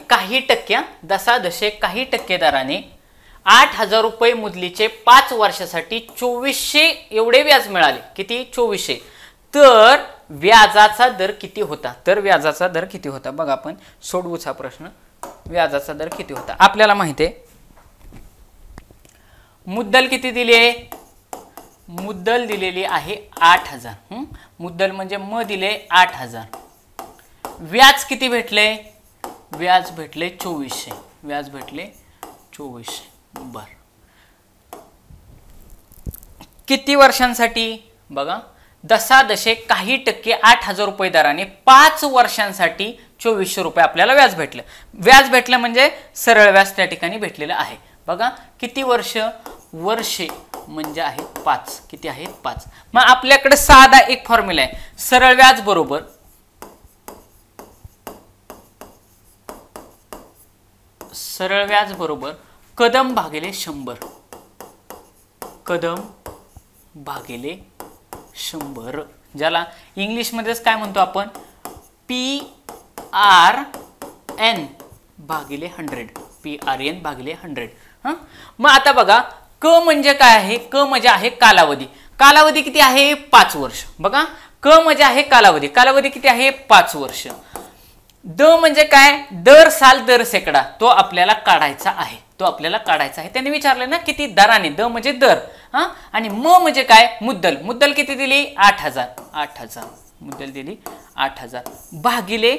8,000 रुपये मुदलीचे 5 वर्षासाठी 2400 एवढे व्याज मिळाले. किती? 2400. तर व्याजाचा दर किती होता? बघा, आपण सोडवूचा प्रश्न. व्याजाचा दर किती होता? आपल्याला माहिती आहे मुद्दल किती दिली आहे? मुद्दल दिलेली आहे 8,000. मुद्दल म्हणजे म दिले 8,000. व्याज किती भेटले? व्याज भेटले 2400. व्याज भेटले 2400. बर, किती वर्षांसाठी? बघा, दशादशे काही टक्के 8,000 रुपये दराने 5 वर्षांसाठी 2400 रुपये आपल्याला व्याज भेटलं. व्याज भेटलं म्हणजे सरळ व्याज त्या ठिकाणी भेटलेलं आहे. बघा, किती वर्ष? वर्षे म्हणजे आहेत 5. किती आहेत? 5. मग आपल्याकडे साधा एक फॉर्म्युला आहे. सरळ व्याज बरोबर कदम भागिले 100. कदम भागिले 100, ज्याला इंग्लिशमध्येच काय म्हणतो आपण? PRN भागिले 100. PRN भागिले 100. मग आता बघा, क म्हणजे काय आहे? क म्हणजे आहे कालावधी. कालावधी किती आहे? 5 वर्ष. बघा, क म्हणजे आहे कालावधी. कालावधी किती आहे? 5 वर्ष. द म्हणजे काय? दर साल दर सेकडा. तो आपल्याला काढायचा आहे. त्याने विचारले ना किती दराने. द म्हणजे दर. आणि म म्हणजे काय? मुद्दल. मुद्दल किती दिली? 8,000. मुद्दल दिली 8,000 भागिले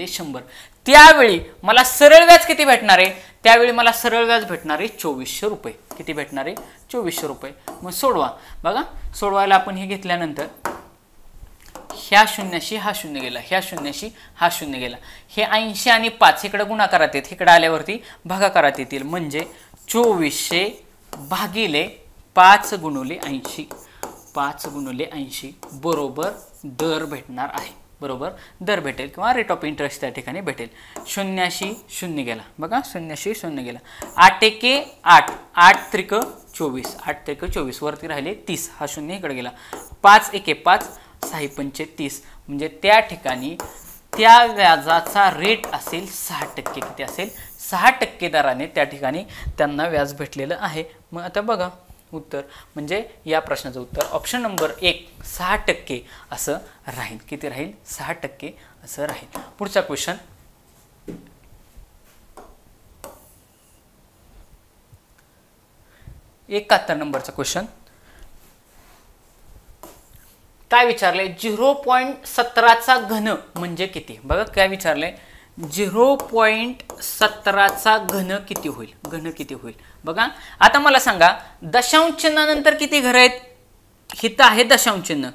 100. त्यावेळी मला सरळ व्याज किती भेटणार आहे? त्यावेळी मला सरळ व्याज भेटणार आहे 2400 रुपये. किती भेटणार आहे? 2400 रुपये. मग सोडवा. बघा, सोडवायला आपण हे घेतल्यानंतर ह्या शून्याशी हा शून्य गेला, ह्या शून्याशी हा शून्य गेला. हे 80 आणि 5 इकडे गुणाकारात येत, इकडे आल्यावरती भागाकारात येतील. म्हणजे 2400 भागिले 5 गुणिले 80. 5 गुणिले 80 बरोबर दर भेटणार आहे. बरोबर दर भेटेल किंवा रेट ऑफ इंटरेस्ट त्या ठिकाणी भेटेल. शून्याशी शून्य गेला. बघा, शून्याशी शून्य गेला. 8 एके 8. 8 त्रिक 24. 8 त्रिक 24. वरती राहिले 30. हा शून्य इकडे गेला. 5 एके 5. 6 पंचे 30. म्हणजे त्या ठिकाणी त्या व्याजाचा रेट असेल 6%. किती असेल? 6% दराने त्या ठिकाणी त्यांना व्याज भेटलेलं आहे. मग आता बघा उत्तर, म्हणजे या प्रश्नाचं उत्तर ऑप्शन नंबर 1 6% असं राहील. किती राहील? 6% असं राहील. पुढचा क्वेश्चन, एकाहत्तर नंबरचा क्वेश्चन. काय विचारले? 0.17चा घन म्हणजे किती? बघा काय विचारले? 0.17चा घन किती होईल? घन किती होईल? बघा, आता मला सांगा, दशांश चिन्हानंतर किती घर आहेत? हित आहे दशांश चिन्ह.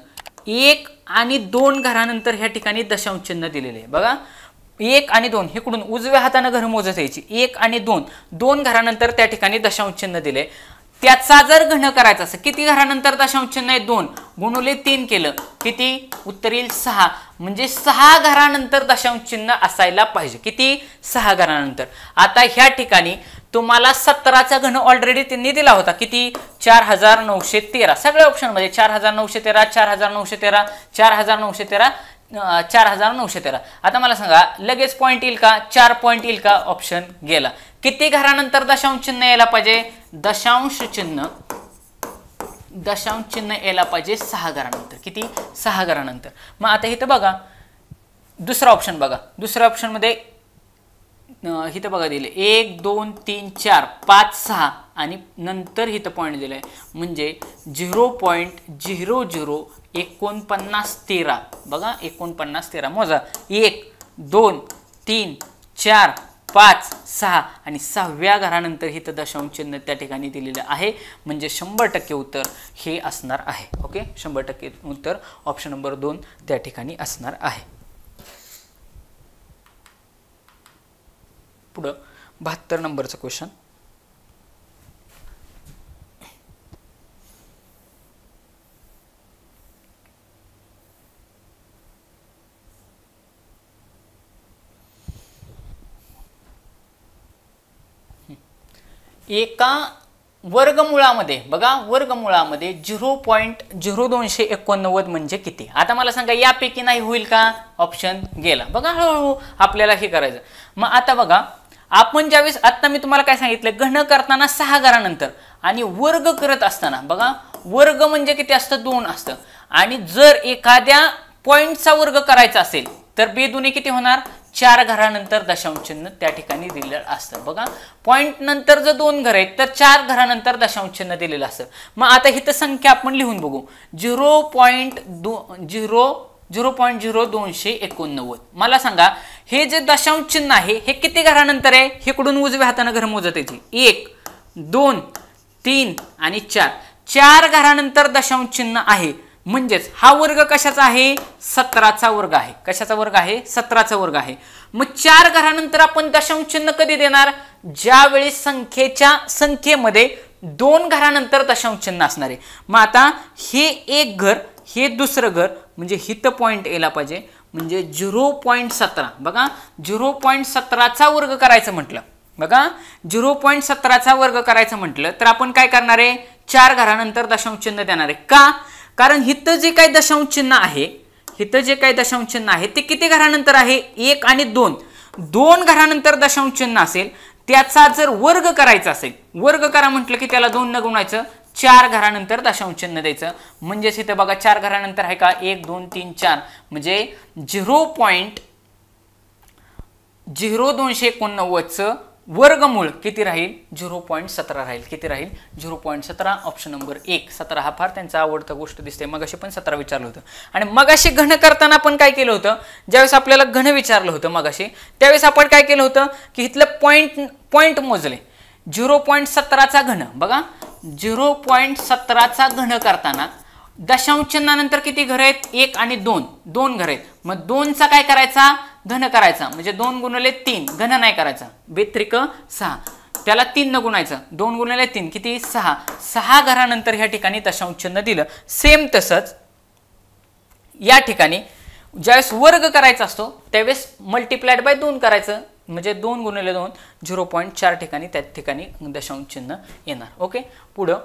1 आणि 2 घरानंतर ह्या ठिकाणी दशांश चिन्ह दिलेले आहे. बघा, 1 आणि 2 इकडून उजव्या हाताने घर मोजत यायची. 1 आणि 2 घरानंतर त्या ठिकाणी दशांश चिन्ह दिले. त्याचा जर घन करायचा असेल, किती घरानंतर दशांश चिन्ह आहे? 2 गुणिले 3 केलं, किती उत्तर येईल? 6. म्हणजे 6 घरानंतर दशांश चिन्ह असायला पाहिजे. किती? 6 घरानंतर. आता ह्या ठिकाणी तुम्हाला 17चा घन ऑलरेडी त्यांनी दिला होता. किती? 4913. सगळ्या ऑप्शन मध्ये 4913, 4913, 4913, 4913. आता मला सांगा, लगेच पॉईंट येईल का? 4 पॉईंट येईल का? ऑप्शन गेला. किती घरानंतर दशांश चिन्ह यायला पाहिजे? दशांश चिन्ह यायला पाहिजे 6 घरानंतर. किती? 6 घरानंतर. मग आता इथं बघा, दुसरा ऑप्शन बघा. दुसऱ्या ऑप्शन मध्ये इथं बघा दिले 1 2 3 4 5 6 आणि नंतर इथं पॉईंट दिलाय. म्हणजे 0.004913. बघा, 4913 मोजा. 1 2 3 4 5 6 आणि 6व्या घरानंतर इथं दशांश चिन्ह त्या ठिकाणी दिलेलं आहे. म्हणजे 100% उत्तर हे असणार आहे. ओके, 100% उत्तर ऑप्शन नंबर 2 त्या ठिकाणी असणार आहे. पुढं 72 नंबरचं क्वेश्चन. एका वर्गमुळामध्ये बघा, वर्गमुळामध्ये 0.0289 म्हणजे किती? आता मला सांगा, यापैकी नाही होईल का? ऑप्शन गेला. बघा, हळूहळू आपल्याला हे करायचं. मग आता बघा, आपण ज्यावेळेस आता मी तुम्हाला काय सांगितलं, घन करताना 6 घरानंतर आणि वर्ग करत असताना बघा, वर्ग म्हणजे किती असतं? 2 असतं. आणि जर एखाद्या पॉइंटचा वर्ग करायचा असेल तर बेदुने किती होणार? 4 घरानंतर दशांश चिन्ह त्या ठिकाणी दिलेलं असतं बघा. पॉईंट नंतर जर 2 घर आहेत तर 4 घरानंतर दशांश चिन्ह दिलेलं असतं. मग आता ही तर संख्या आपण लिहून बघू. 0.0289. मला सांगा हे जे दशांश चिन्ह आहे हे किती घरानंतर आहे. इकडून उजव्या हाताने घर मोजत यायची 1 2 3 आणि 4. 4 घरानंतर दशांश चिन्ह आहे म्हणजेच हा वर्ग कशाचा आहे. 17चा वर्ग आहे. कशाचा वर्ग आहे. 17चा वर्ग आहे. मग 4 घरानंतर आपण दशांश चिन्ह कधी देणार. ज्यावेळी संख्येमध्ये 2 घरानंतर दशांश चिन्ह असणार आहे. मग आता हे एक घर हे दुसरं घर म्हणजे हित पॉईंट यायला पाहिजे म्हणजे 0.17. बघा 0.17चा वर्ग करायचं म्हटलं बघा 0.17चा वर्ग करायचं म्हटलं तर आपण काय करणार आहे. 4 घरानंतर दशांश चिन्ह देणार आहे. का. कारण हिथं जे काही दशांश चिन्ह आहे ते किती घरानंतर आहे. 1 आणि 2 घरानंतर दशांश चिन्ह असेल त्याचा जर वर्ग करायचा असेल वर्ग करा म्हटलं की त्याला 2 न गुणायचं 4 घरानंतर दशांश चिन्ह द्यायचं म्हणजेच इथे बघा 4 घरानंतर आहे का 1 2 3 4 म्हणजे 0.0289चं वर्गमूळ किती राहील 0.17 राहील. किती राहील 0.17. ऑप्शन नंबर 1 17 हा फार त्यांचा आवडता गोष्ट दिसते. मगाशी पण 17 विचारलं होतं आणि मगाशी घन करताना आपण काय केलं होतं. ज्यावेळेस आपल्याला घन विचारलं होतं मगाशी त्यावेळेस आपण काय केलं होतं की इथलं पॉईंट मोजले 0.17चा घन. बघा 0.17चा घन करताना दशांश चिन्हानंतर किती घर आहेत 1 आणि 2 घर आहेत. मग 2चा काय करायचा घन करायचा म्हणजे 2 गुणिले 3 घन नाही करायचा. बेत्रिक 6 त्याला 3 न गुणायचं 2 गुणिले 3 किती 6 घरानंतर ह्या ठिकाणी दशांश चिन्ह दिलं. सेम तसंच या ठिकाणी ज्यावेळेस वर्ग करायचा असतो त्यावेळेस मल्टिप्लाइड बाय 2 करायचं म्हणजे 2 गुणिले 2 0.4 ठिकाणी त्या ठिकाणी दशांश चिन्ह येणार. ओके पुढं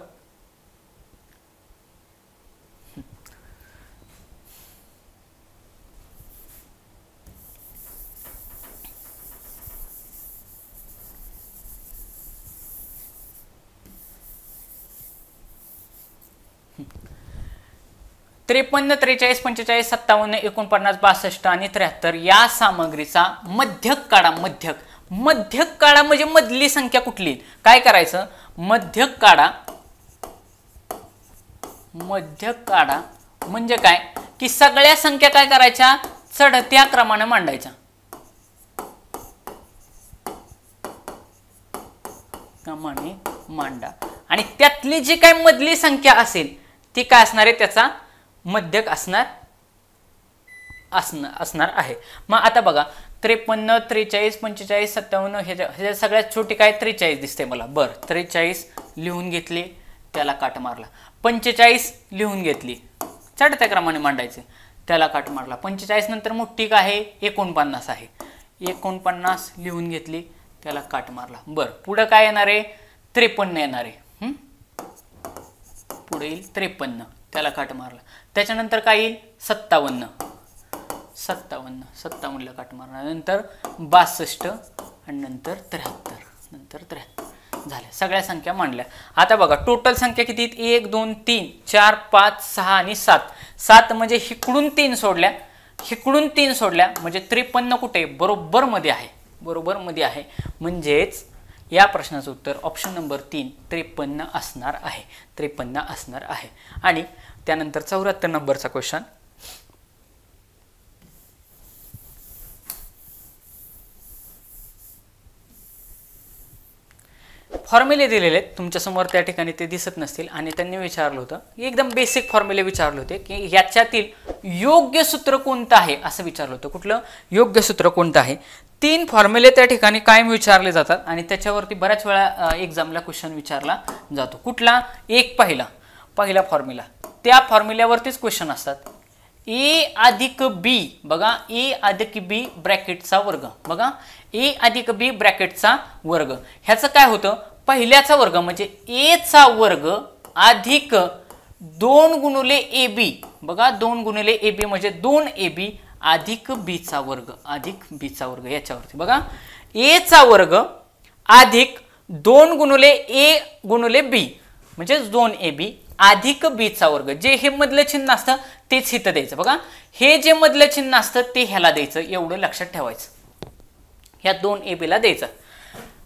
53 43 45 57 49 62 आणि 73 या सामग्रीचा मध्यक काढा. मध्यक काढा म्हणजे मधली संख्या कुठली. काय करायचं मध्यक काढा म्हणजे काय की सगळ्या संख्या काय करायच्या चढत्या क्रमाने मांडायच्या. क्रमाने मांडा आणि त्यातली जी काय मधली संख्या असेल ती काय असणार आहे त्याचा मध्यक असणार आहे. मग आता बघा 53 43 45 57 ह्याच्या सगळ्यात छोटी काय 43 दिसते मला. बरं 43 लिहून घेतली त्याला काट मारला. 45 लिहून घेतली चढत्या क्रमाने मांडायचे त्याला काट मारला. 45 नंतर मोठी काय आहे 49 आहे. 49 लिहून घेतली त्याला काट मारला. बरं पुढं काय येणार आहे 53 येणार आहे. पुढे येईल 53 त्याला काट मारला. त्याच्यानंतर काय येईल 57 ला काट मारला. नंतर 62 आणि नंतर 73 झाल्या. सगळ्या संख्या मांडल्या. आता बघा टोटल संख्या किती 1 2 3 4 5 6 आणि 7 म्हणजे इकडून 3 सोडल्या म्हणजे 53 कुठे बरोबर मध्ये आहे. म्हणजेच या प्रश्नाचं उत्तर ऑप्शन नंबर 3 53 असणार आहे. आणि त्यानंतर 74 नंबरचा क्वेश्चन. फॉर्म्युले दिलेले आहेत तुमच्या समोर त्या ठिकाणी ते दिसत नसतील आणि त्यांनी विचारलं होतं एकदम बेसिक फॉर्म्युले विचारले होते की याच्यातील योग्य सूत्र कोणतं आहे असं विचारलं होतं. कुठलं योग्य सूत्र कोणतं आहे. 3 फॉर्म्युले त्या ठिकाणी कायम विचारले जातात आणि त्याच्यावरती बऱ्याच वेळा एक्झामला क्वेश्चन विचारला जातो. कुठला एक पहिला फॉर्म्युला त्या फॉर्म्युल्यावरतीच क्वेश्चन असतात. ए अधिक बी बघा ए अधिक बी ब्रॅकेटचा वर्ग बघा ए अधिक बी ब्रॅकेटचा वर्ग ह्याचं काय होतं पहिल्याचा वर्ग म्हणजे ए चा वर्ग अधिक 2 गुणिले ए बी बघा 2 गुणिले ए बी म्हणजे 2 ए बी अधिक बी चा वर्ग याच्यावरती बघा ए चा वर्ग अधिक 2 गुणिले ए गुणिले बी म्हणजे 2 ए बी अधिक बी चा वर्ग. जे हे मधलं चिन्ह असतं तेच इथं द्यायचं बघा. हे जे मधलं चिन्ह असतं ते ह्याला द्यायचं एवढं लक्षात ठेवायचं. ह्या 2ab ला द्यायचं.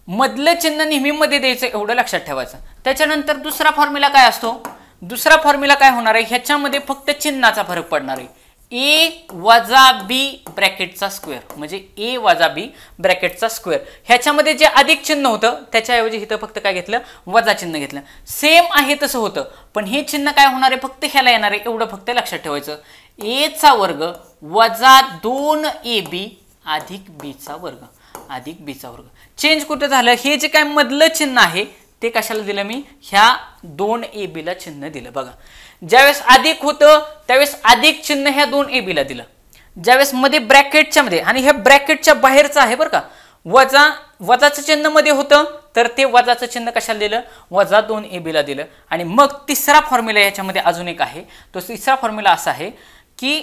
मधलं चिन्ह नेहमी मध्ये द्यायचं एवढं लक्षात ठेवायचं. त्याच्यानंतर दुसरा फॉर्म्युला काय असतो? दुसरा फॉर्म्युला काय होणार आहे? ह्याच्यामध्ये फक्त चिन्हाचा फरक पडणार आहे. a वजा b ब्रॅकेटचा स्क्वेअर, म्हणजे a वजा b ब्रॅकेटचा स्क्वेअर. ह्याच्यामध्ये जे अधिक चिन्ह होतं त्याच्याऐवजी इथं फक्त काय घेतलं? वजा चिन्ह घेतलं. सेम आहे तसं होतं, पण हे चिन्ह काय होणार आहे? फक्त ह्याला येणार आहे एवढं फक्त लक्षात ठेवायचं. a चा वर्ग वजा 2ab अधिक b चा वर्ग अधिक b चा वर्ग. चेंज कुठं झालं? हे जे काय मधलं चिन्ह आहे ते कशाला दिलं मी? ह्या 2ab ला चिन्ह दिलं. बघा, ज्यावेळेस अधिक होतं त्यावेळेस अधिक चिन्ह ह्या 2ab ला दिलं. ज्यावेळेस मध्ये ब्रॅकेटच्या मध्ये, आणि ह्या ब्रॅकेटच्या बाहेरचं आहे बरं का, वजाचं चिन्ह मध्ये होतं तर ते वजाचं चिन्ह कशाला दिलं? वजा 2ab ला दिलं. आणि मग तिसरा फॉर्म्युला याच्यामध्ये अजून एक आहे. तो तिसरा फॉर्म्युला असा आहे की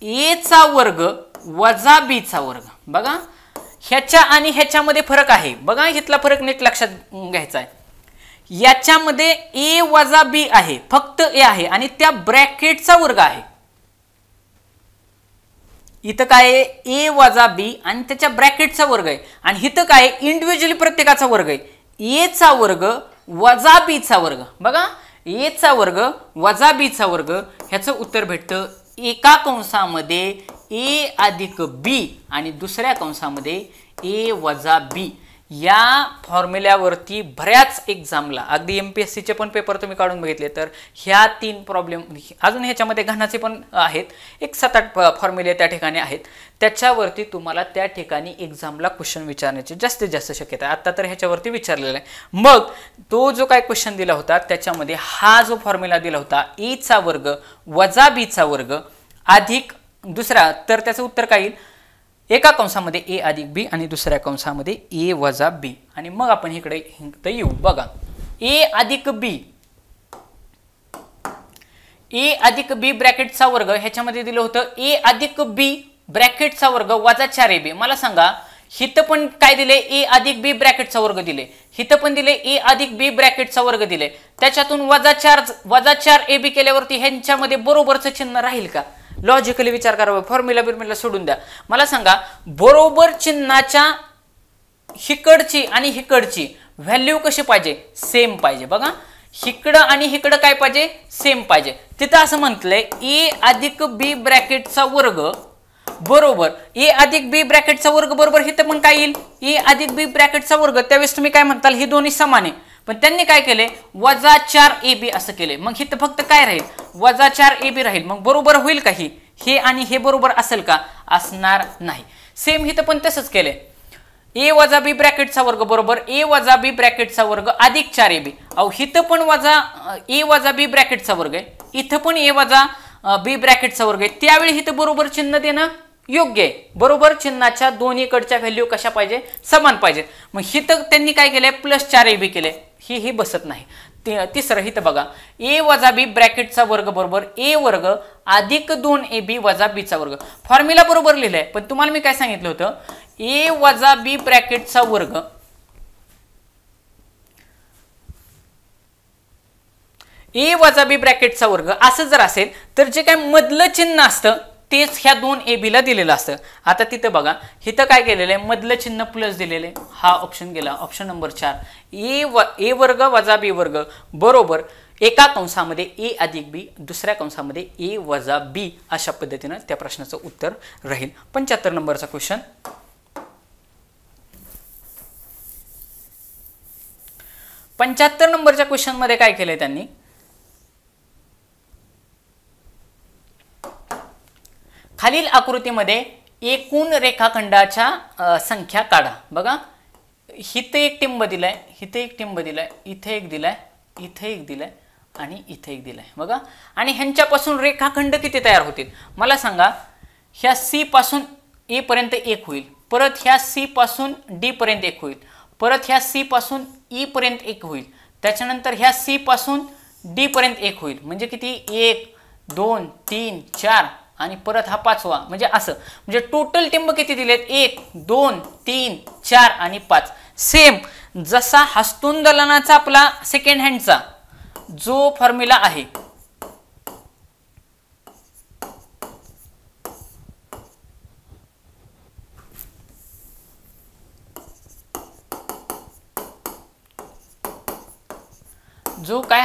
a चा वर्ग वजा b चा वर्ग. बघा, ह्याच्या आणि ह्याच्यामध्ये फरक आहे. बघा, इथला फरक नीट लक्षात घ्यायचा आहे. याच्यामध्ये a वजा b आहे, फक्त a आहे, आणि त्या ब्रॅकेटचा वर्ग आहे. इथं काय आहे? a वजा b आणि त्याच्या ब्रॅकेटचा वर्ग आहे. आणि इथं काय? इंडिव्हिज्युअली प्रत्येकाचा वर्ग आहे. a चा वर्ग वजा b चा वर्ग. बघा, a चा वर्ग वजा b चा वर्ग. ह्याचं उत्तर भेटतं एका कंसामध्ये a अधिक b आणि दुसऱ्या कंसामध्ये a वजा b. या फॉर्म्युल्यावरती बऱ्याच एक्झामला, अगदी MPSCचे पण पेपर तुम्ही काढून बघितले तर ह्या 3 प्रॉब्लेम, अजून ह्याच्यामध्ये घनाचे पण आहेत, एक 7-8 फॉर्म्युले त्या ठिकाणी आहेत. त्याच्यावरती तुम्हाला त्या ठिकाणी एक्झामला क्वेश्चन विचारण्याची जास्तीत जास्त शक्यता आहे. आता तर ह्याच्यावरती विचारलेला आहे. मग तो जो काय क्वेश्चन दिला होता त्याच्यामध्ये हा जो फॉर्म्युला दिला होता a चा वर्ग वजा b चा वर्ग अधिक दुसरा, तर त्याचं उत्तर काय येईल? एका कंसामध्ये a अधिक b आणि दुसऱ्या कंसामध्ये a वजा b. आणि मग आपण इकडे येऊ. बघा, a अधिक b ब्रॅकेटचा वर्ग ह्याच्यामध्ये दिलं होतं a अधिक b ब्रॅकेटचा वर्ग वजा 4ab. मला सांगा, हिथं पण काय दिले? a अधिक b ब्रॅकेटचा वर्ग दिले. हिथं पण दिले a अधिक b ब्रॅकेटचा वर्ग दिले. त्याच्यातून वजा 4ab केल्यावरती ह्यांच्यामध्ये बरोबरचं चिन्ह राहील का? लॉजिकली विचार करावा. फॉर्म्युला सोडून द्या. मला सांगा, बरोबर चिन्हाच्या हिकडची आणि हिकडची व्हॅल्यू कशी पाहिजे? सेम पाहिजे. बघा, हिकडं आणि हिकडं काय पाहिजे? सेम पाहिजे. तिथं असं म्हटलंय a अधिक b ब्रॅकेटचा वर्ग बरोबर a अधिक b ब्रॅकेटचा वर्ग बरोबर. हिथं पण काय येईल? a अधिक b ब्रॅकेटचा वर्ग. त्यावेळेस तुम्ही काय म्हणताल? ही दोन्ही समान आहे, पण त्यांनी काय केले? वजा 4ab असं केले. मग इथं फक्त काय राहील? वजा 4ab राहील. मग बरोबर होईल का? हे आणि हे बरोबर असेल का? असणार नाही. सेम इथं पण तसंच केले. a वजा b ब्रॅकेटचा वर्ग बरोबर a वजा b ब्रॅकेटचा वर्ग अधिक 4ab. अहो, इथं पण वजा a वजा b ब्रॅकेटचा वर्ग आहे, इथं पण a वजा b ब्रॅकेटचा वर्ग आहे. त्यावेळी इथं बरोबर चिन्ह देणं योग्य आहे. बरोबर चिन्हाच्या दोन्हीकडच्या व्हॅल्यू कशा पाहिजे? समान पाहिजे. मग हिथं त्यांनी काय केलंय? प्लस 4ab केले. ही बसत नाही. तिसरं हिथं बघा, a वजा b ब्रॅकेटचा वर्ग बरोबर a वर्ग अधिक 2ab वजा b चा वर्ग. फॉर्म्युला बरोबर लिहिलंय, पण तुम्हाला मी काय सांगितलं होतं? a वजा b ब्रॅकेटचा वर्ग a वजा b ब्रॅकेटचा वर्ग असं जर असेल तर जे काय मधलं चिन्ह असतं तेच ह्या 2ab ला दिलेलं असतं. आता तिथं बघा, इथं काय केलेलं आहे? मधलं चिन्ह प्लस दिलेलं आहे. हा ऑप्शन गेला, ऑप्शन नंबर 4. a वर्ग वजा b वर्ग बरोबर एका कंसामध्ये a अधिक b दुसऱ्या कंसामध्ये a वजा b. अशा पद्धतीनं त्या प्रश्नाचं उत्तर राहील. 75 नंबरचा क्वेश्चन. 75 नंबरच्या क्वेश्चन मध्ये काय केलंय त्यांनी? खालील आकृतीमध्ये एकूण रेखाखंडाच्या संख्या काढा. बघा, इथे एक टिंब दिलाय, इथे एक टिंब दिलाय, इथे एक दिलाय, इथे एक दिलाय आणि इथे एक दिलाय. बघा, आणि ह्यांच्यापासून रेखाखंड किती तयार होतील? मला सांगा. ह्या C पासून A पर्यंत एक होईल, परत ह्या C पासून D पर्यंत एक होईल, परत ह्या C पासून E पर्यंत एक होईल, त्याच्यानंतर ह्या C पासून D पर्यंत एक होईल. म्हणजे किती? 1 2 3 4 आणि परत हा 5वा. म्हणजे असं, म्हणजे टोटल टिंब किती दिलेत? 1 2 3 4 आणि 5. सेम जसा हस्तुंदलनाचा आपला सेकंड हँडचा जो फॉर्म्युला आहे,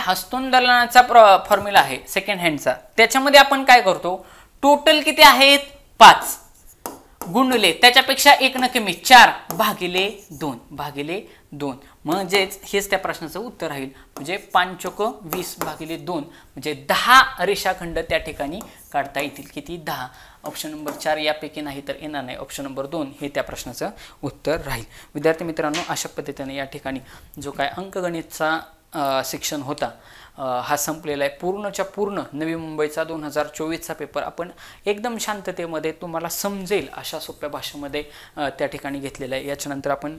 हस्तांदोलनाचा फॉर्म्युला आहे सेकंड हँडचा, त्याच्यामध्ये आपण काय करतो, टोटल किती आहेत 5 गुणले त्याच्यापेक्षा 1 न कमी 4 भागिले 2 म्हणजेच हेच त्या प्रश्नाचं उत्तर राहील. म्हणजे 5 चोक 20 भागिले 2 म्हणजे 10 रेषाखंड त्या ठिकाणी काढता येतील. किती 10. ऑप्शन नंबर 4 यापैकी नाही तर येणार नाही. ऑप्शन नंबर 2 हे त्या प्रश्नाचं उत्तर राहील. विद्यार्थी मित्रांनो, अशा पद्धतीने या ठिकाणी जो काय अंकगणितचा सेक्शन होता हा संपलेला आहे. पूर्णच्या पूर्ण नवी मुंबईचा 2024चा पेपर आपण एकदम शांततेमध्ये तुम्हाला समजेल अशा सोप्या भाषेमध्ये त्या ठिकाणी घेतलेला आहे. याच्यानंतर आपण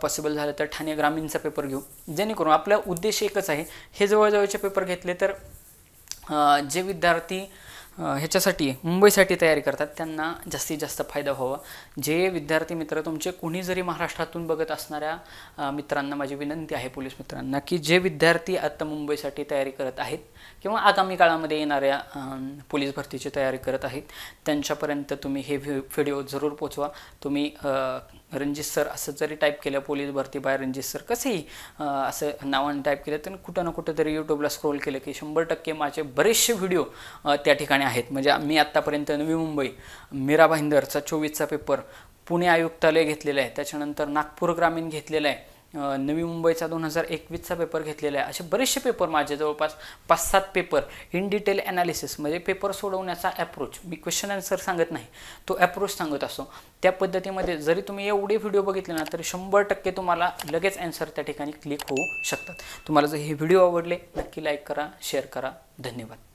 पॉसिबल झालं तर ठाणे ग्रामीणचा पेपर घेऊ, जेणेकरून आपला उद्देश एकच आहे. हे जवळजवळचे पेपर घेतले तर जे विद्यार्थी ह्याच्यासाठी मुंबईसाठी तयारी करतात त्यांना जास्तीत जास्त फायदा व्हावा. जे विद्यार्थी मित्र तुमचे कुणी जरी महाराष्ट्रातून बघत असणाऱ्या मित्रांना माझी विनंती आहे, पोलीस मित्रांना, की जे विद्यार्थी आता मुंबईसाठी तयारी करत आहेत किंवा आगामी काळामध्ये येणाऱ्या पोलीस भरतीची तयारी करत आहेत त्यांच्यापर्यंत तुम्ही हे व्हिडिओ जरूर पोचवा. तुम्ही रणजित सर असं जरी टाईप केलं, पोलीस भरती बाय रणजित सर, कसंही असं नावाने टाईप केलं तर कुठं ना कुठं तरी यूट्यूबला स्क्रोल केलं की 100% माझे बरेचसे व्हिडिओ त्या ठिकाणी आहेत. म्हणजे मी आत्तापर्यंत नवी मुंबई, मीरा भाईंदरचा 24चा पेपर, पुणे आयुक्तालय घेतलेला आहे, त्याच्यानंतर नागपूर ग्रामीण घेतलेला आहे, नवी मुंबईचा 2021चा पेपर घेतलेला आहे. असे बरेचसे पेपर माझे जवळपास 5-7 पेपर इन डिटेल ॲनालिसिस, म्हणजे पेपर सोडवण्याचा ॲप्रोच, मी क्वेश्चन आन्सर सांगत नाही, तो ॲप्रोच सांगत असतो. त्या पद्धतीमध्ये जरी तुम्ही एवढे व्हिडिओ बघितले ना तरी 100% तुम्हाला लगेच ॲन्सर त्या ठिकाणी क्लिक होऊ शकतात. तुम्हाला जर हे व्हिडिओ आवडले नक्की लाईक करा, शेअर करा. धन्यवाद.